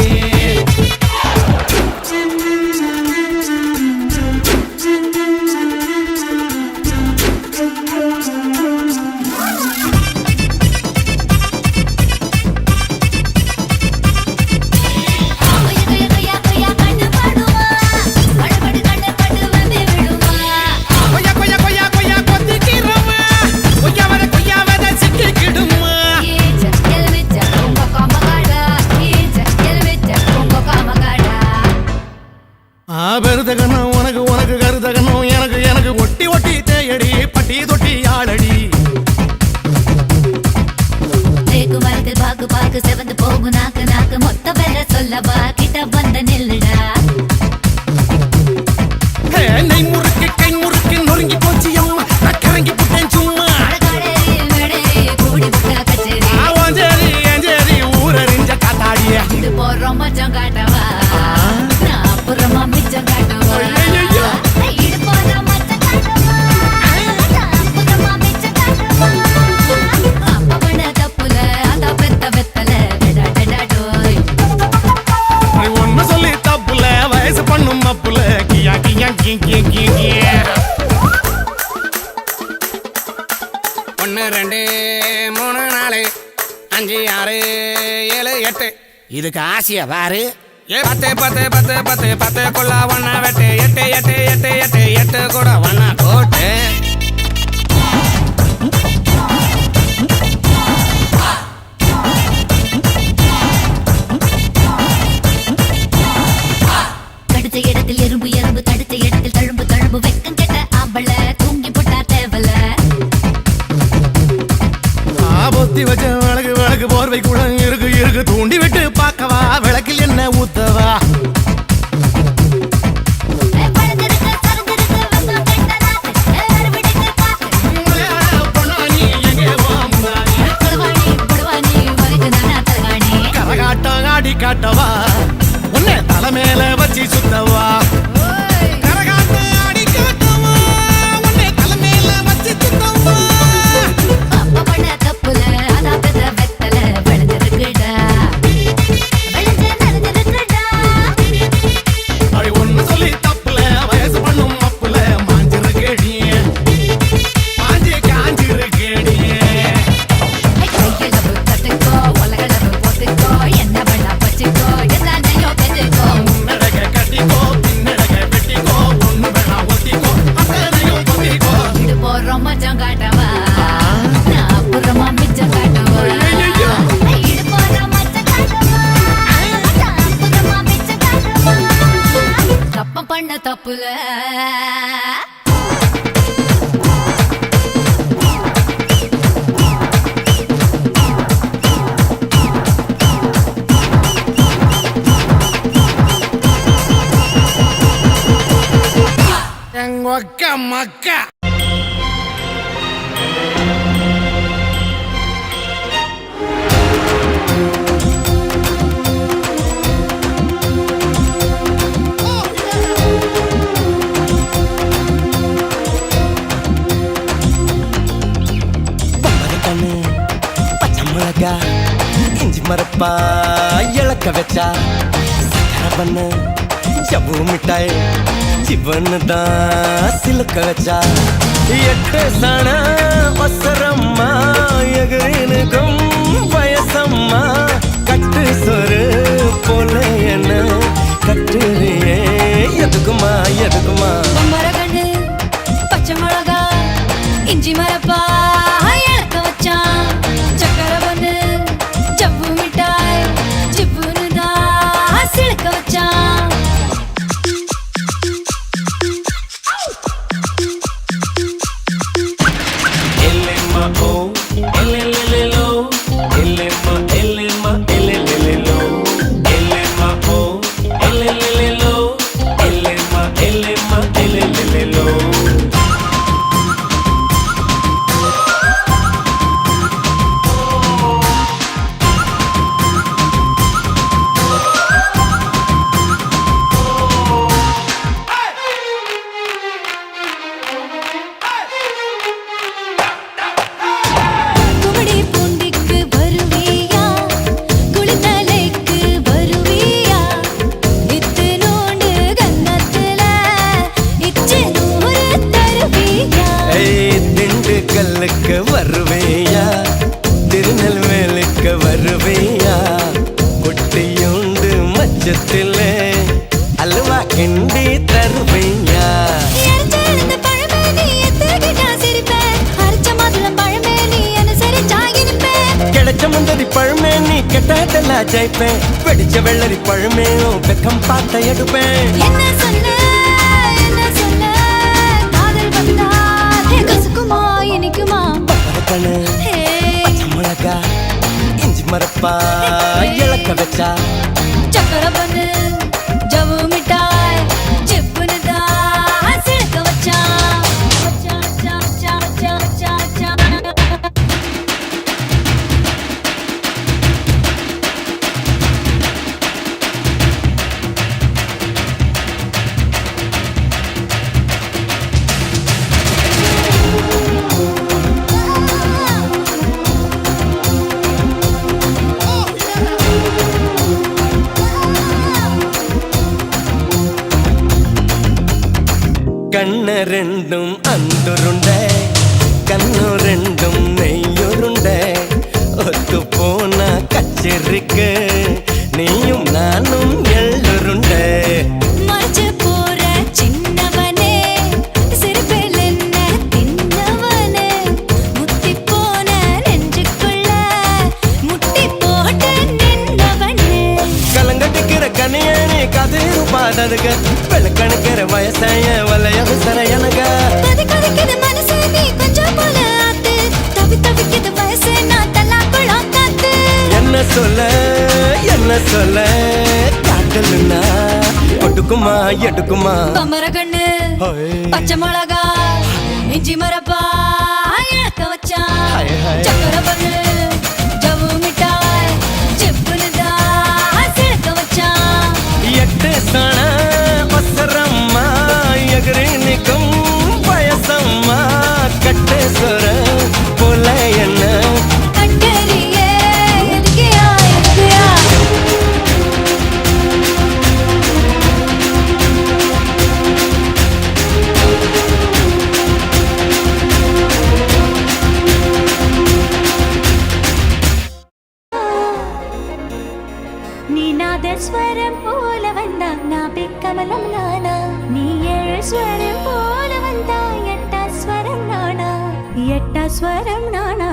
கொய்யா கொய்யா கொய்யா கண்ணு பாடுவா படபடு கண்ணு பட்டு வந்து விடுவா கொய்யா கொய்யா கொய்யா கொய்யா கொத்திக்கிறோமா கொய்யா வர சிக்கிக்கிடுமா எலுமிச்ச உங்க காமகாடா எலுமிச்ச உங்க காமகாடா பெருதகனும் உனக்கு உனக்கு கருதகனும் எனக்கு எனக்கு ஒட்டி ஒட்டி தேயடி பட்டி தொட்டி ஆளடி தேக்கு மரத்து பாக்கு பாக்கு செவந்து போகும் நாக்கு நாக்கு மொத்த வேலை சொல்லவா கிட்ட வந்த நில்லுடா நெய் முறுக்கு கை முறுக்கு நொறுங்கி போச்சு அம்மா நான் கிறங்கி புட்டேன் சும்மா அடகாடேரி மேடேரி கூடி விட்டா கச்சேரி ஏஞ்சேரி ஊரறிஞ்ச காத்தாடிய இது போறோம் மச்சம் காட்டவா நான் அப்புறமா மிச்சம் காட்டவா ஐயையோ. இது போறோம் மச்சம் காட்டவா நான் அப்புறமா மிச்சம் காட்டவா அப்ப பண்ண தப்புல அதான் பெத்த வெத்தல டடா டடா டோய் ஒண்ணு சொல்லி தப்புல வயசு பண்ணும் அப்புல கியா கியா கியா கியா 1 2 3 4 5 6 7 8 இதுக்கு ஆசையா பாரு 10 10 10 10 10 கொள்ள ஒன்னா வெட்டு 8 8 8 8 8 கூட ஒன்னா கோட்டு கடிச்ச இடத்தில் எறும்பு எறும்பு தடுத்த இடத்தில் தழும்பு தழும்பு வெக்கம் கெட்ட அவள தூங்கி போட்டா தேவல பொத்தி வச்ச விளக்கு விளக்கு போர்வை கூட இருக்கு இருக்கு தூண்டி விட்டு பார்க்கவா விளக்கில் என்ன ஊத்தவா பழந்திருக்கு சரந்திருக்கு வெக்கம் கெட்ட நாக்கு எல்லாரும் விடுங்க காக்கு பொன்னானி எங்கே வாமுனானி குடுவாணி குடுவாணி வரைக்கும் தானா தலகாணி கரகாட்டம் ஆடி காட்டவா உன்னை தலை மேல வச்சு சுத்தவா கரகாட்டம் ஆடி காட்டவா உன்னை தலை மேல வச்சு சுத்தவா அப்ப பண்ண தப்புல அதான் பெத்த வெத்தல விளைஞ்சிருக்குடா விளைஞ்சு நனைஞ்சிருக்குடா தப்புல எங்க மக்கா கண்ணு பச்சை மிளகா இஞ்சி மரப்பா இழக்க வச்சா சக்கரை பண்ணு ஜவ்வு மிட்டாய் சிவன்னு தான் சிலுக்க வச்சா எட்டு சாண ஒசரம்மா எகிரினுக்கும் வயசம்மா கட்டு சொரு போல என்ன கட்டுறியே எதுக்குமா எதுக்குமா மரகண்டு பச்சை மிளகா இஞ்சி மரப்பா இழக்க வச்சான் சக்கரை பண்ணு ஜவ்வு மிட்டாய் சிப்புன்னு தான் சிலுக்க வச்சான் Elema oh, elelelelo. Elema, elema, elelelelo. Elema oh, elelelelo. Elema, elema, elelelelo. குமடி பூண்டிக்கு வருவியா குளித்தலைக்கு வருவியா இத்து நோண்டு கன்னத்துல இச்சு நூறு தருவியா ஏய் திண்டுக்கல்லுக்கு வருவேயா திருநெல்வேலிக்கு வருவேயா குட்டியுண்டு மச்சத்திலே அல்வா கிண்டி தருவேயா எரிச்செழுந்த பழமே நீ எத்துக்கிட்டா சிரிப்பேன் அரைச்ச மாதுளம் பழமே நீ அனுசரிச்சா இருப்பேன் கிடைச்ச முந்தரி பழமே நீ கெட்டதெல்லாம் ஜெயிப்பேன் வெடிச்ச வெள்ளரி பழமே உன் வெக்கம் பார்த்த எடுப்பேன் என்ன சொல்ல காதல் வந்தா கசுக்குமா இனிக்குமா கண்ணு ஹே பச்சை மிளகா இஞ்சி மரப்பா இழக்க வச்சா சக்கரை பண்ணு ஜவ்வு மிட்டாய் சிப்புன்னு தான் சிலுக்க வச்சான் வச்சா சா சா சா சா சா கண்ணு ரெண்டும் அந்துருண்டை கண்ணு ரெண்டும் நெய்யுருண்டை ஒத்து போன கச்சேரிக்கு நீயும் நானும் எள்ளுருண்டை மறைச்சு போற சின்னவனே சிறுபில் என்ன தின்னவனே முத்தி போன நெஞ்சுக்குள்ள முட்டி போட்டு நின்னவனே கலங்கட்டிக்கிற கனியணி கதிரு பாடதுக வெளுக்கணுக்கிற வயசைய வலைய விசர எனக கொதி கொதிக்குது மனசு நீ கொஞ்சம் போல ஆத்து தவிக்குது வயசு நான் தல்லாக்குளம் காத்து என்ன சொல்ல காட்டலுன்னா ஒட்டுக்குமா எடுக்குமா பம்பர கண்ணு ஹோய். பச்சை மிளகா இஞ்சி மரப்பா இழக்க வச்சான் ஹாய், ஹாய். சக்கரை பண்ணு ஜவ்வு மிட்டாய் சிப்புன்னு தான் சிலுக்க வச்சான் எட்டு சண ஒசரம்மா எகிரினிக்கும் வயசம்மா கட்டு சொர போல என்ன கண்டறியே எதுக்கியா நீ நாதஸ்வரம் போல வந்தா நான் பிக்கமலம் நானா நீ ஏழு ஸ்வரம் போல வந்தா எட்டா ஸ்வரம் நானா எட்டா ஸ்வரம் நானா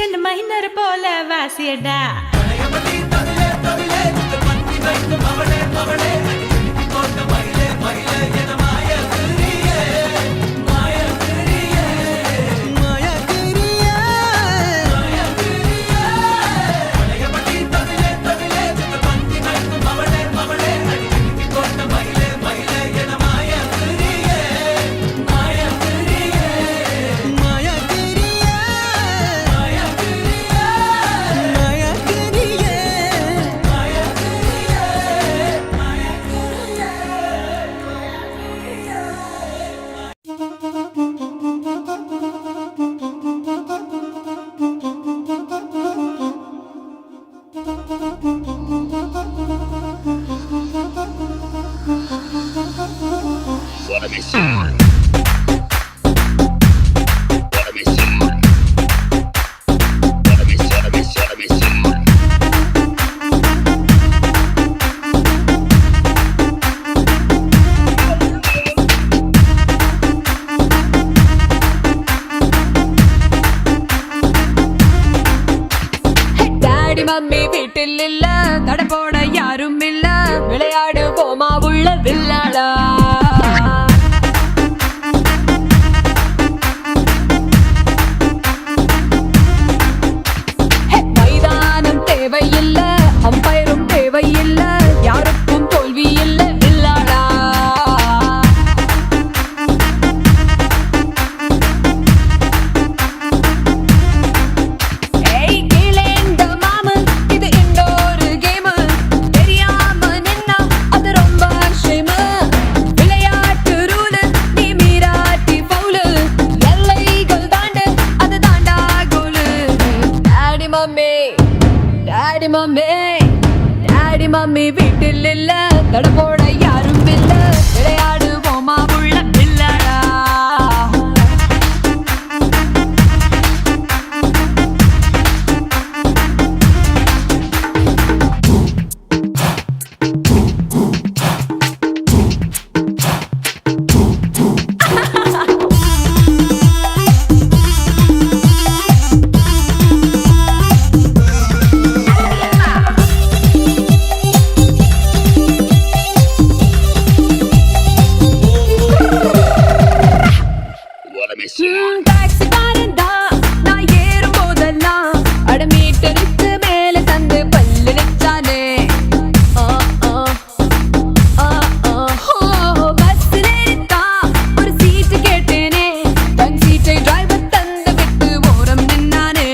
என்ன மைனர் போல வாசியடா மம்மி வீட்டில் இல்ல தடை போட யாரும் இல்ல விளையாடு போமா உள்ள வில்லாடா மைதானம் தேவையில்ல அம்பயரும் தேவையில்ல யாருக்கும் தோல்வி இல்ல வில்லாடா டாடி மம்மி வீட்டில் இல்ல தடை போட யாரும் இல்ல விளையாடு போமா உள்ள வில்லாடா டாக்ஸி பாருந்தா நான் ஏறும் போதெல்லாம் அடமீட்டருக்கு மேல தந்து பல்லு நிச்சானே பஸ்ல ஏறித்தா ஒரு சீட்டு கேட்டேனே தன் சீட்டை டிரைவர் தந்து விட்டு ஓரம் நின்னானே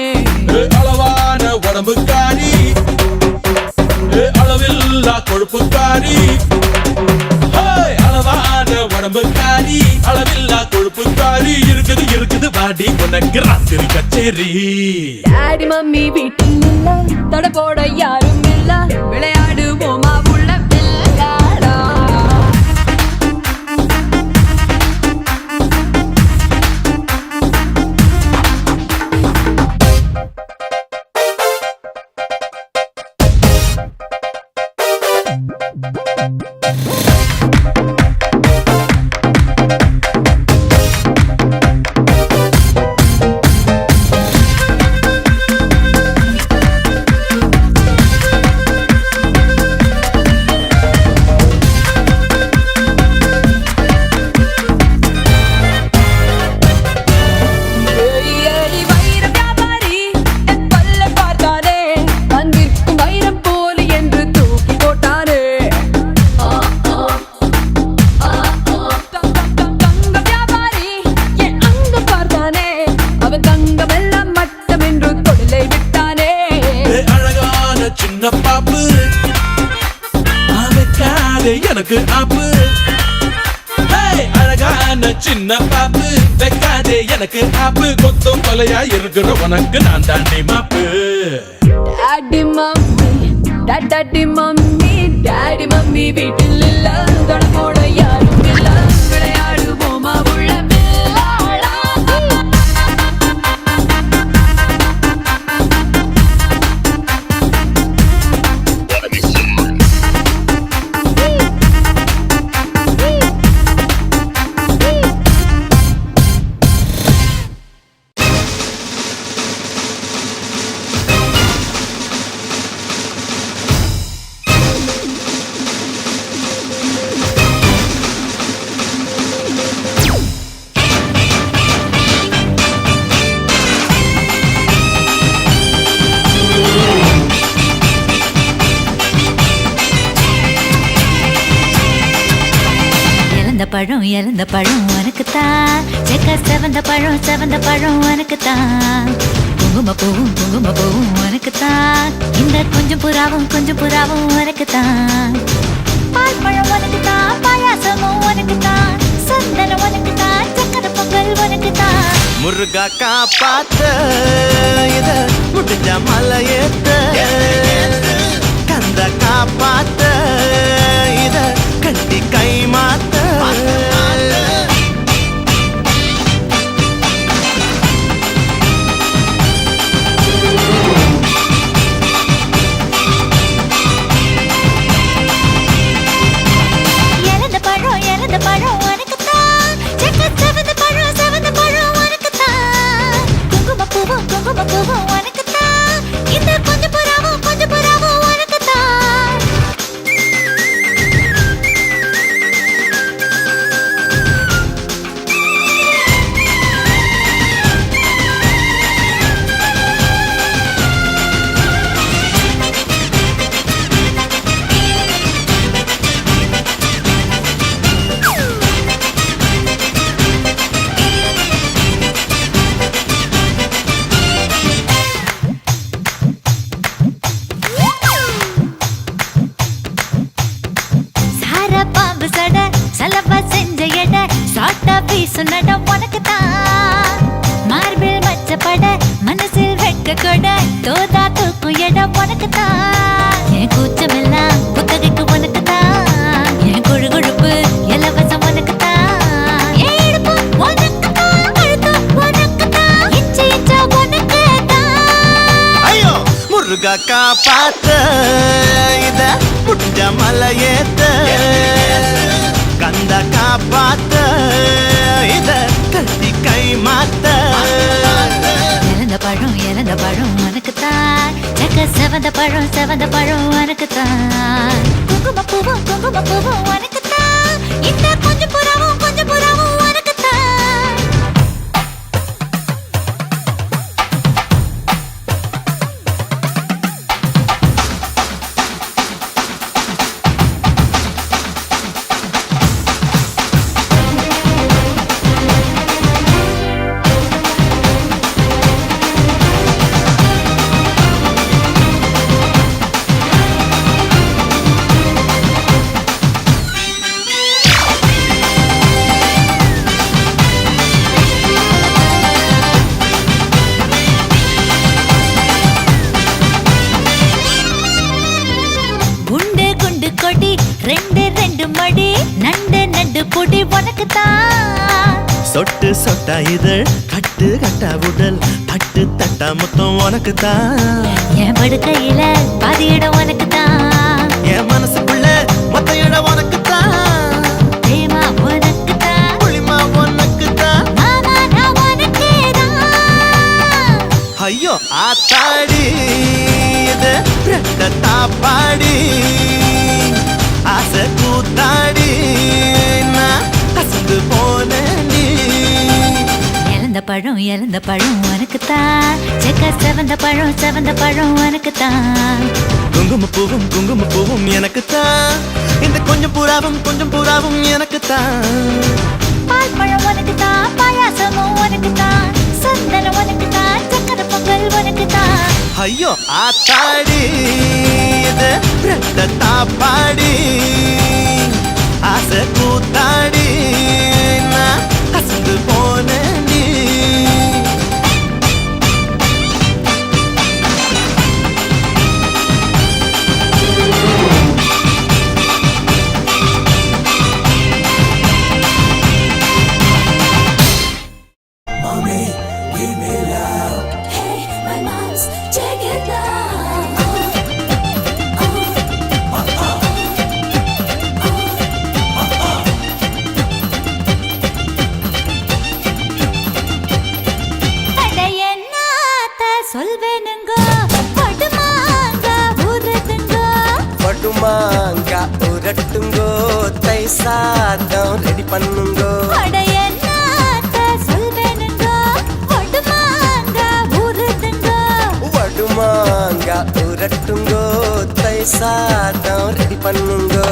அளவான உடம்புக்காரி அளவில்லா கொழுப்புக்காரி அளவான உடம்புக்காரி அளவில்லா கொழுப்புக்காரி இருக்குது இருக்குது வாடி உனக்கு ராத்திரி கச்சேரி டாடி மம்மி வீட்டில் இல்ல தடை போட யாரும் இல்ல விளையாடு போமா உள்ள வில்லாடா எனக்கு ஆப்பு அழகான சின்ன பாப்பு வைக்காதே எனக்கு ஆப்பு கொத்தும் கொலையா இருக்கிற உனக்கு நான் தாண்டி மாப்பு டாடி மம்மி டாடி மம்மி வீட்டில் இல்ல தடை போட யாரும் இல்ல விளையாடு போமா உள்ள வில்லாடா பழம் இறந்த பழம் உனக்குத்தான் செக்க செவந்த பழம் உனக்குத்தான் குங்கும பூவும் உனக்குத்தான் இந்த கொஞ்சம் புறாவும் உனக்குத்தான் பால் பழம் உனக்குத்தான் பாயாசமும் உனக்குத்தான் சந்தனம் உனக்குத்தான் சக்கரை பொங்கல் உனக்குத்தான் முருகா காப்பாத்த இத முடிஞ்ச மலையேத்த கந்த காப்பாத்த இத கட்டி கை மாத்த இறந்த பழம் உனக்குத்தான் செக்க செவந்த பழம் உனக்குத்தான் குங்கும பூவும் உனக்குத்தான் இந்த கொஞ்சம் புறாவும் உனக்குத்தான் பாம்பு சட சலவா செஞ்ச எட சாட்டா பீசு நட உனக்குத்தான் மார்பில் மச்சப்பட மனசில் வெட்க கொட தோதா தூக்கும் இடம் உனக்குத்தான் என் கூச்சமெல்லாம் புத்தகைக்கு உனக்குத்தான் என் கொழுப்பு இலவசம் உனக்குத்தான் என் இடுப்பு உனக்குத்தான் கழுத்து உனக்குத்தான் இச்சா உனக்குத்தான் ஐயோ முருகா காப்பாத்த இத முடிஞ்ச மலையேத்த கந்த காப்பாத்த இத கட்டி கை மாத்த இறந்த பழம் உனக்குத்தான் செக்க செவந்த பழம் உனக்குத்தான் குங்கும பூவும் உனக்குத்தான் இந்த கொஞ்சம் புறாவும் உனக்குத்தான் கொடி ரெண்டு மடி நண்டு பொடி உனக்குத்தான் சொட்டு சொட்டா இதழ் கட்டு கட்டா உடல் தட்டு தட்டா மொத்தம் உனக்குத்தான் என் படுக்கையில பாதி இடம் உனக்குத்தான் என் மனசுக்குள்ள மொத்த இடம் உனக்குத்தான் தேமா உனக்குத்தான் புளிமா உனக்குத்தான் மாமா நான் உனக்கேதான் ஐயோ ஆத்தாடி இது ரெட்ட தாப்பாடி ஆசை கூத்தாடி நான் அசந்து போனேன் இறந்த பழம் உனக்குத்தான் செக்க செவந்த பழம் உனக்குத்தான் குங்கும பூவும் எனக்குத்தான் இந்த கொஞ்சம் புறாவும் எனக்குத்தான் பால் பழம் உனக்குத்தான் பாயாசமும் உனக்குத்தான் சந்தனம் உனக்குத்தான் சக்கரை பொங்கல் உனக்குத்தான் ஐயோ ஆத்தாடி இது ரெட்ட தாப்பாடி ஆசை கூத்தாடி நான் அசந்து போனேன் படுமாங்க உரட்டுங்கோ தை சாதம் ரெடி பண்ணுங்கோ வடுமாங்க உரட்டுங்கோ தை சாதம் ரெடி பண்ணுங்கோ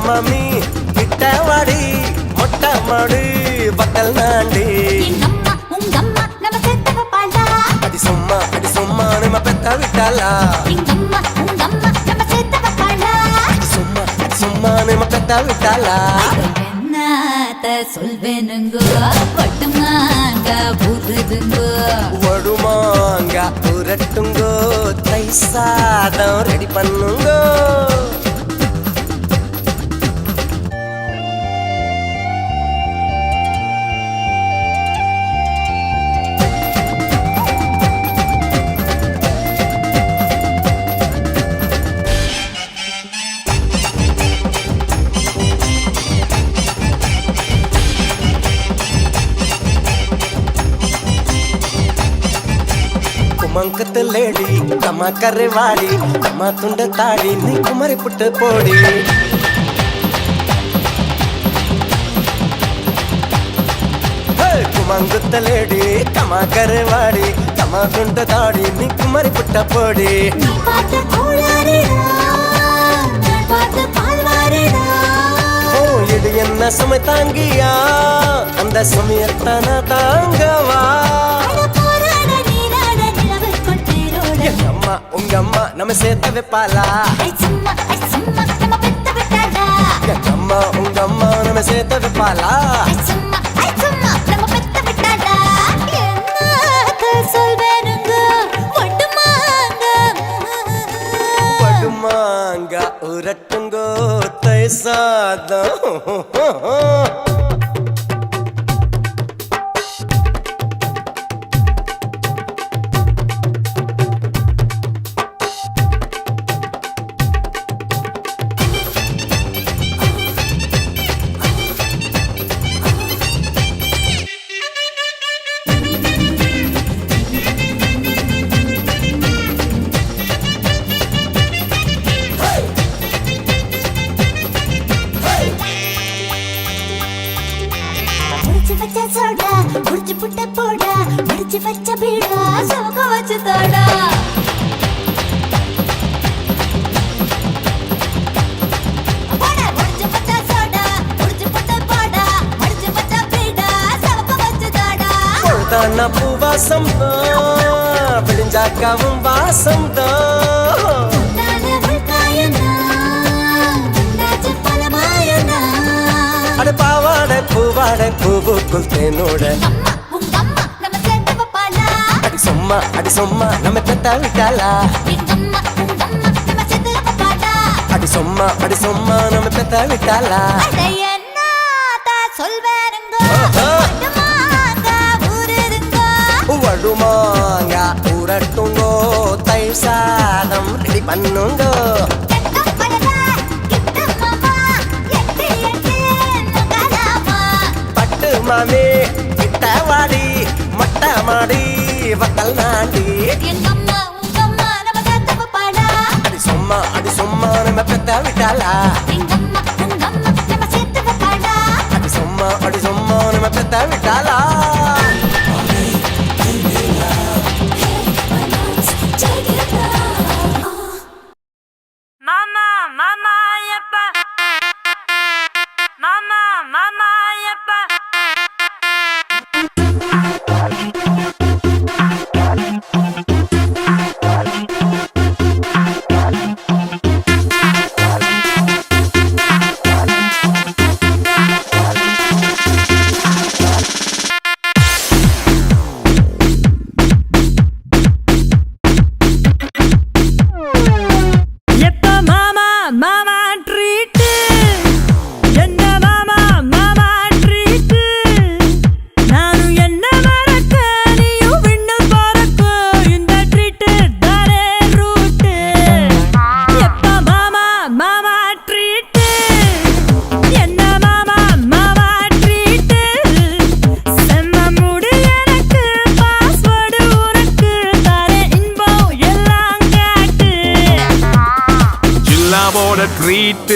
மாமி கிட்ட வாடி மொட்டை மாடு வக்கல் நாண்டி எங்கம்மா உங்கம்மா நம்ம சேர்த்து வைப்பாளா அடி சும்மா நம்ம பெத்த விட்டாளா எங்கம்மா உங்கம்மா நம்ம சேர்த்து வைப்பாளா சும்மா நம்ம பெத்த விட்டாளா என்னத்த சொல்வேனுங்கோ வட்டுமாங்க ஊறுதுங்கோ வடுமாங்க உரட்டுங்கோ தை சாதம் ரெடி பண்ணுங்கோ குமங்கத்து லேடி கம்மா கரைவாடி கம்மா துண்ட தாடி நீ குமரி புட்டு போடி குமங்குத்த லேடி கம்மா கரைவாடி கம்மா துண்ட தாடி நீ குமரி புட்ட போடி நீ பார்த்த கோளாறுடா நான் பார்த்த பால்வாறுடா ஓ இது என்ன சுமை தாங்கியா அந்த சுமையத்தான தாங்கவா அட போராட நீராட நிலவுக்குள் தேரோட எங்க அம்மா உங்க அம்மா நம்ம சேர்த்து வைப்பாளா ஐ சும்மா நம்ம பெத்த விட்டாளா எங்க அம்மா உங்க அம்மா நம்ம சேர்த்து வைப்பாளா ஐ சும்மா நம்ம பெத்த விட்டாளா என்னத்த சொல்வேனுங்க ஒட்டுமாங்க படுமாங்க உரட்டுங்கோ தை சாதம் முடிச்சு வச்ச சோடா முடிச்சு புட்ட போடா முடிச்சு வச்ச பீடா சோக வச்சு தோடா போடா முடிச்சு வச்ச சோடா முடிச்சு புட்ட போடா முடிச்சு வச்ச பீடா சோக வச்சு தோடா பொழுதான பூவாசம் தான் விடிஞ்சாக்காவும் வாசம் தான் நானே உள்காயனா நாச்சு பலமாயனா அட பாவாடை பூவாடை பூவுக்குள் தேனோட அம்மா உங்கம்மா நம்ம சேர்த்து வைப்பாளா அடி சும்மா நம்ம பெத்த விட்டாளா எங்கம்மா உங்கம்மா நம்ம சேர்த்து வைப்பாளா அடி சும்மா நம்ம பெத்த விட்டாளா அட என்னத்த சொல்வேனுங்க ஒட்டுமாங்க ஊறுதுங்க வடுமாங்க உரட்டுங்கோ தை சாதம் ரெடி பண்ணுங்கோ பட்டு மாமி கிட்ட வாடி மொட்டை மாடி வக்கல் நாண்டி அடி சும்மா நம்ம பெத்த விட்டாளா அடி சும்மா நம்ம பெத்த விட்டாளா ட்ரீட்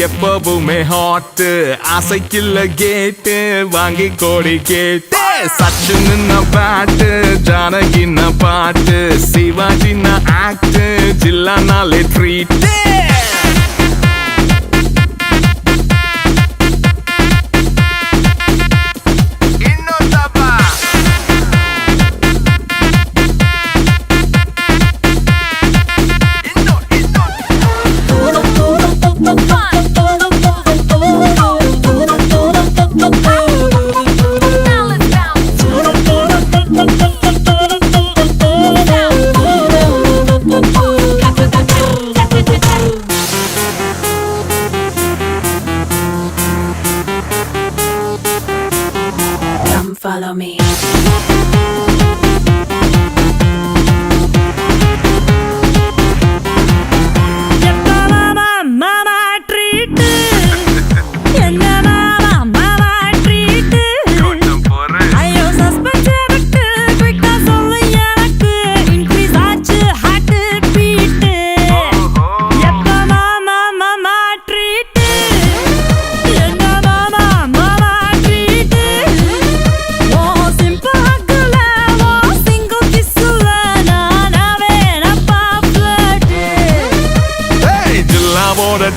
எப்பவுமே ஹாட் ஆசைக்குள்ள கேட்டு வாங்கி கோடி கேட்டு சச்சின் பாட்டு ஜானகி பாட்டு சிவாஜி ஆக்ட் ஜில்லானாலே ட்ரீட் follow me.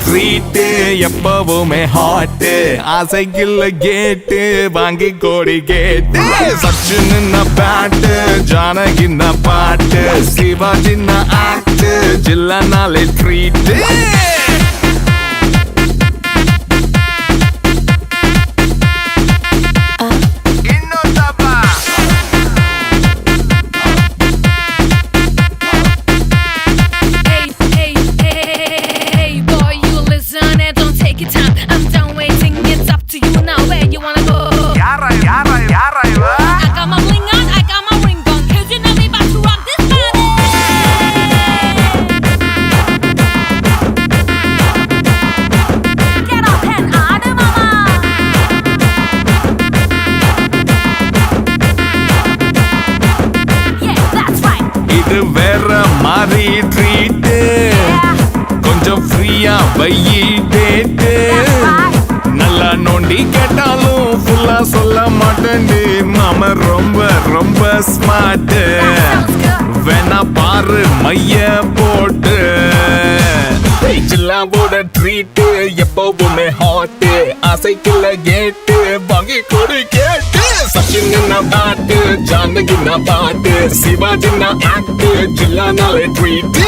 ட்ரீட் எப்பவுமே ஹாட் ஆசைக்குள்ள கேட்டு வாங்கி கோடி கேட்டு சச்சின் பேட்டு ஜானகி பாட்டு சிவாஜி ஆக்ட் ஜில்லனாலே ட்ரீட் வேற மாதிரி ட்ரீட் கொஞ்சம் ஃப்ரீயா வையி டேட்டு நல்லா நோண்டி கேட்டாலும் ஃபுல்லா சொல்ல மாட்டேன்டி மாம ரொம்ப ரொம்ப ஸ்மார்ட் வேணா பாரு மைய போட்டு ஜில்லாவோட ட்ரீட் எப்பவுமே ஹாட் ஆசைக்குள்ள கேட்டு வாங்கி கொடு கேட்டு சச்சின் பாட்டு ஜானகி பாட்டு சிவாஜி ஆக்ட் ஜில்லானாலே ட்ரீட்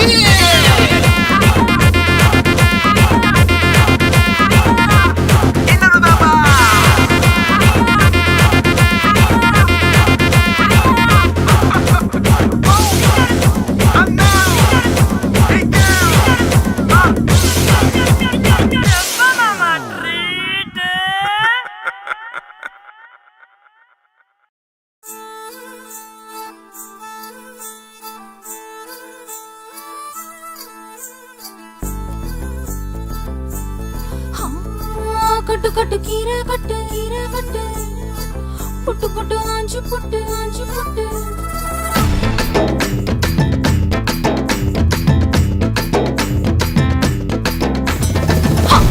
கட்டு கட்டு கீரை கட்டு கீரை கட்டு புட்டு புட்டு ஆஞ்சு புட்டு ஆஞ்சு புட்டு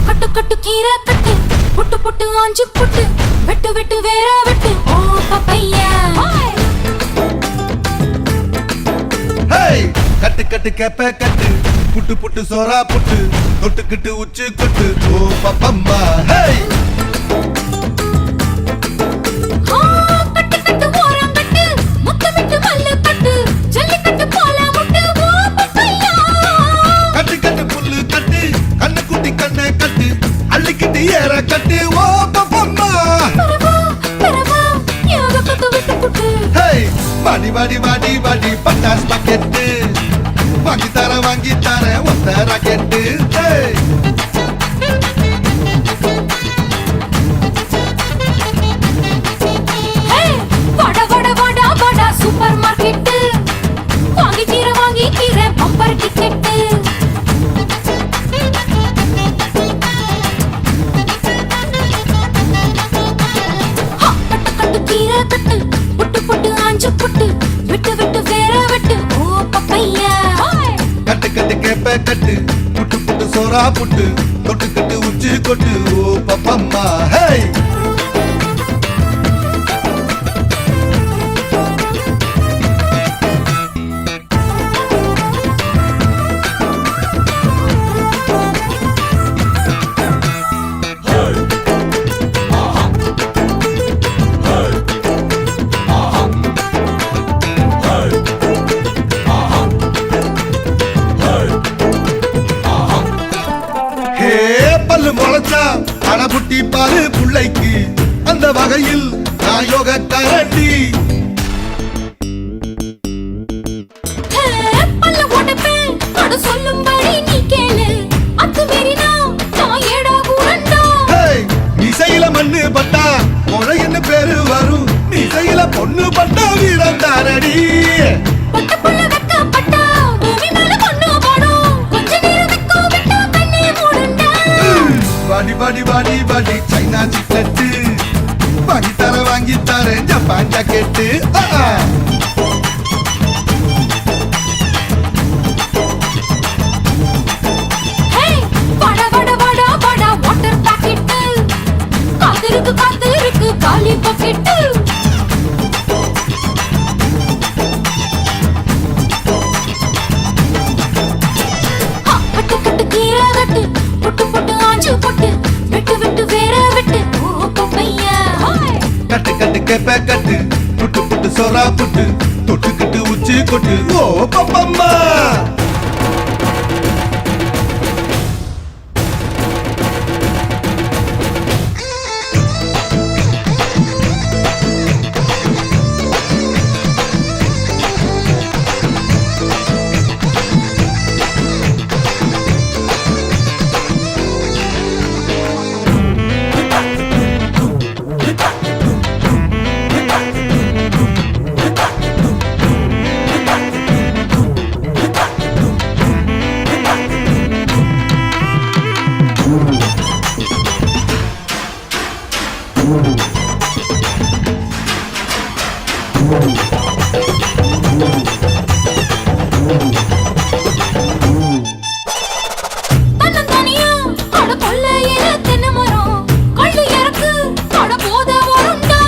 கட்டு கட்டு கீரை கட்டு புட்டு புட்டு ஆஞ்சு புட்டு வெட்டு வெட்டு வேற வெட்டு ஓ பப்பையா கட்டு கட்டு கேப்ப கட்டு புட்டு புட்டு சோரா புட்டு தொட்டுக்கிட்டு உச்சு கொட்டு ஓ பப்பம்மா ஹே கட்டு கட்டு ஓரம் கட்டு முத்தமிட்டு மல்லு கட்டு ஜல்லிக்கட்டு போல முட்டு ஓ பப்பையா கட்டு கட்டு புல்லு கட்டு கண்ணு குட்டி கண்ணை கட்டு அள்ளிக்கிட்டு ஏற கட்டு ஓ பப்பம்மா பரவா யோக கட்டு விட்டு புட்டு ஹே வாடி வாடி வாடி வாடி பட்டாஸ் பாக்கெட்டு வாங்கி தர ஒத்த ராக்கெட்டு வட வட வட வட சூப்பர் மார்க்கெட் வாங்கி கீரை பம்பர் டிக்கெட் கட்டு கட்டு கீரை கட்டு புட்டு புட்டு ஆஞ்சு புட்டு விட்டு விட்டு வேற வெட்டு ஓ பப்பையா கட்டு கட்டு கேப்ப கட்டு புட்டு புட்டு சோரா புட்டு தொட்டுக்கிட்டு உச்சி கொட்டு ஓ பப்பம்மா ஹே முளைச்சா அடபுட்டி பாரு புள்ளைக்கு அந்த வகையில் நான் யோக கரண்டி பல்ல உடைப்பேன் அட சொல்லும்படி நீ கேளு அத்துமீறினா நான் ஏடாகுறண்டா நீ செய்யல மண்ணு பட்டா முளைன்னு பேரு வரும் நீ பொண்ணு பட்ட வீரம் தாரடி பட்ட புள்ள வெக்கப்பட்டா பூமி மேல பொண்ணு போடும் கொஞ்ச நேரம் வெக்க விட்டா கண்ணே மூடுண்டா பாடி பாடி பாடி பாடி சைனா சிக்கெட்டு வாங்கி தரேன் ஜப்பான் ஜாக்கெட்டு ஹே வட வட வட வட வாட்டர் பாக்கெட் காத்திருக்கு காலி பாக்கெட் கட்டு கட்டு கீரை கட்டு புட்டு புட்டு ஆஞ்சு புட்டு விட்டு விட்டு வேற விட்டு ஓ பப்பையா கட்டு கட்டு கேப்ப கட்டு புட்டு புட்டு சோறா புட்டு தொட்டுக்கிட்டு உச்சி கொட்டு ஓ பப்பம்மா தன்னந்தனியா அட கொல்லையில தென்னை மரம் கொள்ளு இறக்கு அட போத வருண்டா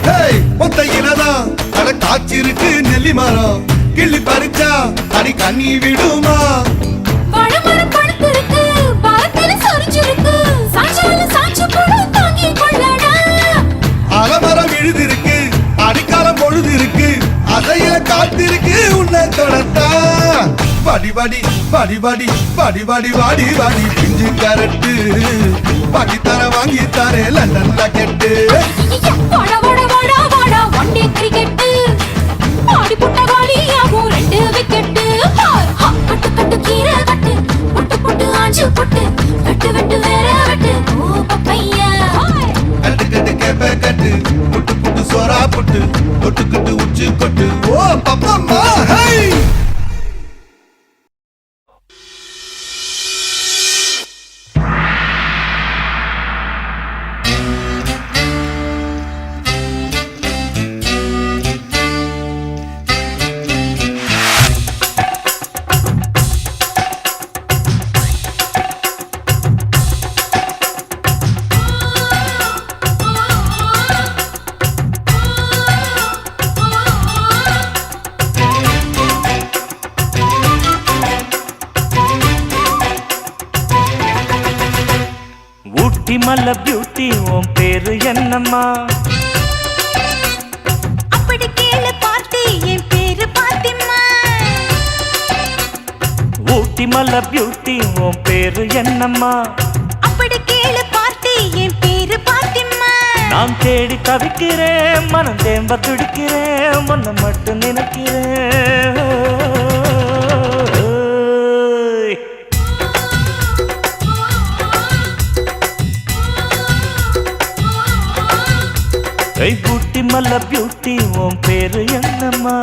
ஹேய் ஒத்தையிலதான் அட காய்ச்சிருக்கு நெல்லி மரம் கிள்ளி பறிச்சா அடி கண்ணி விடுமா வாழைமரம் பழுத்திருக்கு பழத்தில சொரிஞ்சிருக்கு சாஞ்சாலும் சாஞ்சு போடு தாங்கி கொள்ளடா அலமரம் விழுதிருக்கு அடிக்காலம் பொழுது இருக்கு அதைய காத்திருக்கு உன்னை தொடத்தா படி படி படி படி படி படி வாடி வாடி பிஞ்சு கரட்டு பாக்கி தர வாங்கி தரே லண்டன்ல கெட்டு வட வட வட வட ஒன்டே கிரிக்கெட் ஆடி புட்ட காலியாகும் 2 விக்கெட் கட்டு கட்டு கீரை கட்டு புட்டு புட்டு ஆஞ்சு புட்டு வெட்டு வெட்டு வேற வெட்டு ஓ பப்பையா கட்டு கட்டு கேப்ப கட்டு புட்டு புட்டு சோறா புட்டு தொட்டுக்கிட்டு உச்சி கொட்டு ஓ பப்பம்மா ஹை ஊட்டி மல்ல பியூட்டி உன் பேரு என்னம்மா அப்படி கேளு பார்த்தி என் பேரு பாத்திமா ஊட்டி மல்ல பியூட்டி உன் பேரு என்னம்மா அப்படி கேளு பார்த்தி என் பேரு பாத்திமா நான் தேடி தவிக்கிறேன் மனம் தேம்ப துடிக்கிறேன் உன்னை மட்டும் நினைக்கிறேன் ஊட்டி மல்ல பியூட்டி உன் பேரு என்னம்மா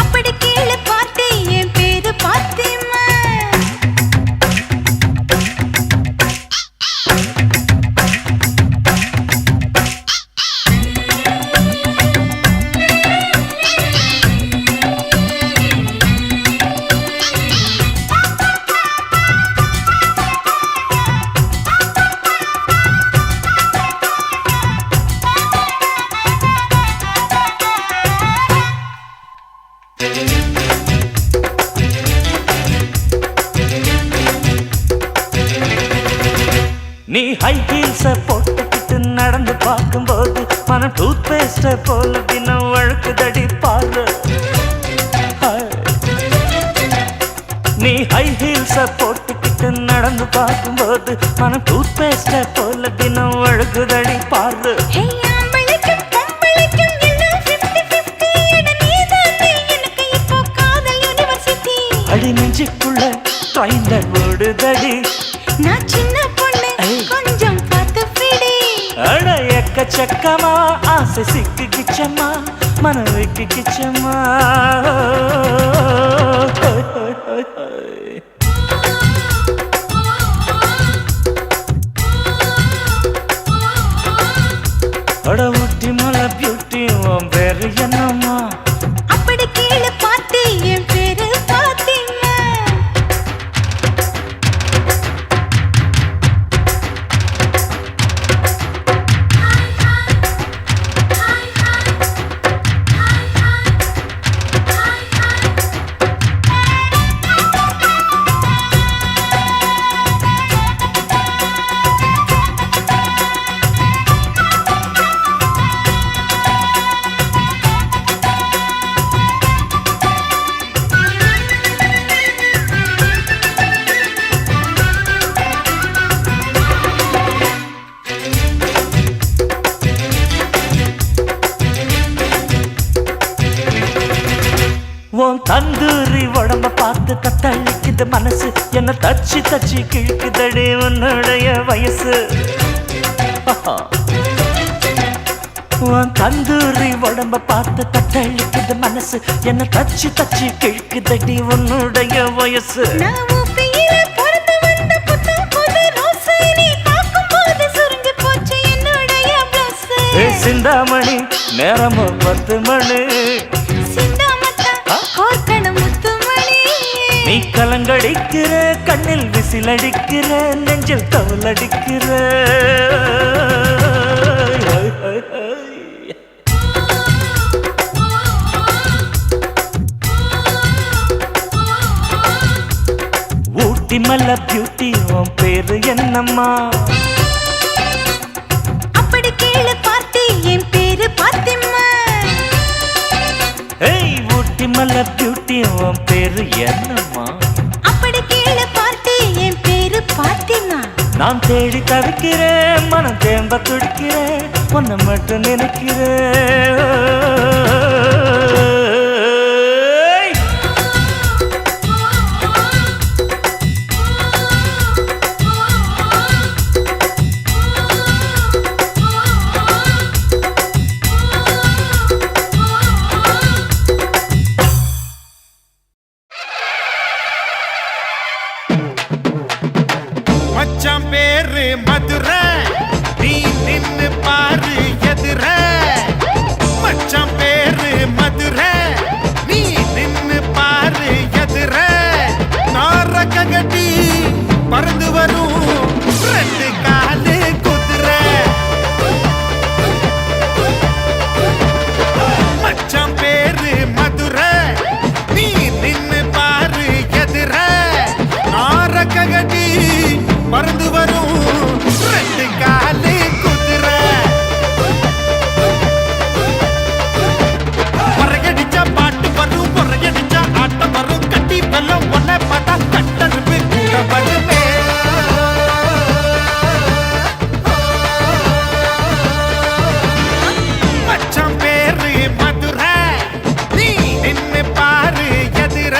அப்படி கேளு பார்த்தி என் பேரு பாத்திமா நீ ஹை ஹீல்ஸ போட்டுக்கிட்டு நடந்து பார்க்கும்போது மனம் டூத் பேஸ்ட போல தினம் வழுக்குதடி பாரு நீ ஹை ஹீல்ஸ போட்டுக்கிட்டு நடந்து பார்க்கும்போது மனம் டூத் பேஸ்ட போல தினம் வழுக்குதடி பாரு அடி நெஞ்சுக்குள்ள ட்ரைலர் ஓடுதடி நான் சின்ன பொண்ணு கொஞ்சம் பார்த்து பிடி அடைய எக்கச்சக்கமா ஆசை சிக்கிக்கிச்சம்மா மனம் வைக்கிக்கிச்சம்மா அட ஊட்டி மலை பியூட்டி உன் பேரு என்னம்மா அப்படி கீழே பார்த்து என் பேரு பாத்தீங்க உன் தந்தூரி உடம்ப பார்த்து தத்தளிக்குது மனசு என்ன தச்சு தச்சு கிழக்குதடி உன்னுடைய வயசு உன் தந்தூரி உடம்ப பார்த்து தத்தளிக்குது மனசு என்ன தச்சு தச்சு கிழக்குதடி உன்னுடைய வயசு நான் ஊப்பியில பிறந்து வந்த புத்தம் புது ரோசை நீ பார்க்கும்போது சுருங்கி போச்சு என்னுடைய blouse. சிந்தாமணி நேரமும் 10 மணி சிந்தாமத்தா கோர்க்கணும் முத்துமணி. நீ கலங்கடிக்கிற கண்ணில் விசிலடிக்கிற நெஞ்சில் தவளடிக்கிற ஊட்டி மல்ல பியூட்டி உன் பேரு என்னம்மா அப்படி கீழே பார்த்து என் பேரு பாத்திம்மா. ஏய் ஊட்டி மல்ல பியூட்டி உன் பேரு என்னம்மா அப்படி கீழே பார்த்து என் பேரு பாத்திமா. நான் தேடி தவிக்கிறேன் மனம் தேம்ப துடிக்கிறேன் உன்னை மட்டும் நினைக்கிறேன் மச்சான் பேரு மதுரை நீ நின்னு பாரு எதிர மச்சான் பேரு மதுரை நீ நின்னு பாரு எதிர நாரக்க கட்டி பறந்து வரும் 2 காலு குதிரை மச்சான் பேரு மதுரை நீ நின்னு பாரு எதிர நாரக்க கட்டி பறந்து வரும் 2 காலு குதிரை பறகடிச்சா பாட்டு வரும் பொறையடிச்சா ஆட்டம் வரும் கட்டி வெள்ளம் ஒன்ன பார்த்தா கட்டருப்பு கூட வருமே மச்சான் பேரு மதுரை நீ நின்னு பாரு எதிர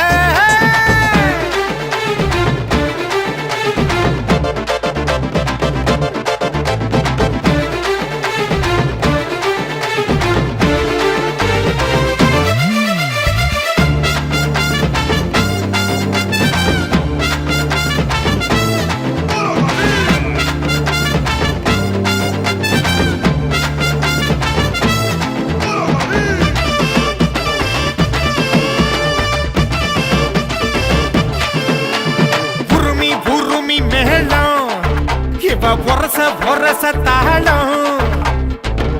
புருமி புருமி மேளம் இவ பொரச தாளம்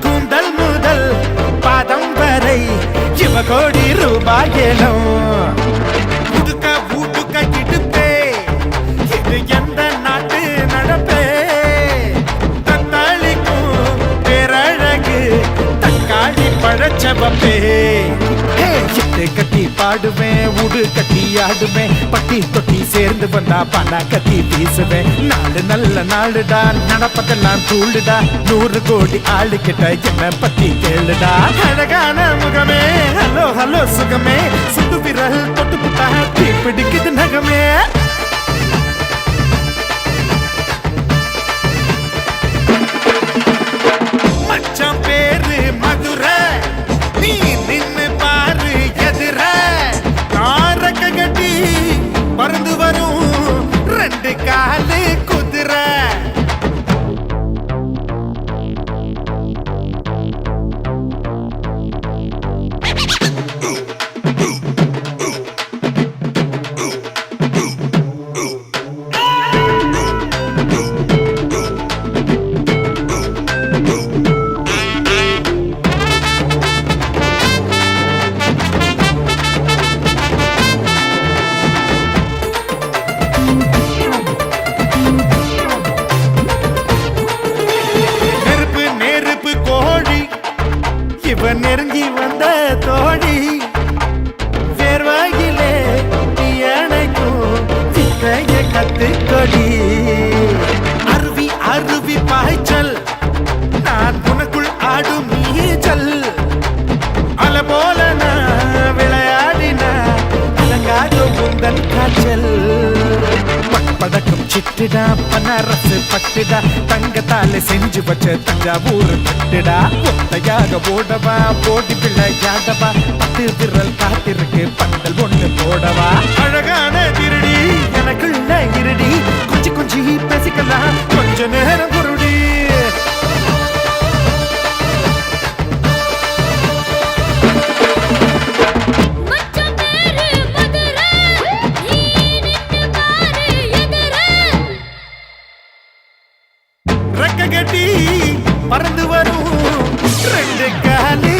கூந்தல் முதல் பாதம் வரை இவ கோடி ரூபாய் ஏலம் உடுக்க ஊட்டுக்க இடுப்பே இது எந்த நாட்டு நடப்பே தத்தாளிக்கும் பேரழகு தக்காளி பழச்சவப்பே இட்டு கட்டி பாடுவேன் உடு கட்டி ஆடுவேன் பட்டி தொட்டி சேர்ந்து வந்தா பணா கட்டி வீசுவேன் நாலு நல்ல நாளுடா நடப்பதெல்லாம் தூளுடா 100 கோடி ஆளு கிட்ட என்ன பத்தி கேளுடா அழகான முகமே ஹலோ ஹலோ சுகமே சுட்டு விரல் தொட்டு புட்டா தீ பிடிக்குது நகமே மச்ச நெருங்கி வந்த தோழி வேர்வாயிலே நீ அணைக்கும் சித்தைய கத்துக்கொடி அருவி அருவி பாய்ச்சல் நான் உனக்குள் ஆடும் நீச்சல் அல போல நான் விளையாடினா அலங்காத உந்தன் காய்ச்சல் படக்கும் சிட்டுடா பனரசு பட்டுடா தங்கத்தால செஞ்சு வச்ச தஞ்சாவூர் பட்டுடா ஒத்தையாக ஓடவா போடி விளையாடவா பத்து விரல் காத்திருக்கு பந்தல் ஒண்ணு போடவா அழகான திருடி எனக்குள்ள இருடி கொஞ்சி கொஞ்சி பேசிக்கலாம் கொஞ்ச நேரம் குருடி மச்சான் பேரு மதுரை நீ நின்னு பாரு எதிர ரெக்க கட்டி பறந்து வரும் ரெண்டு காலு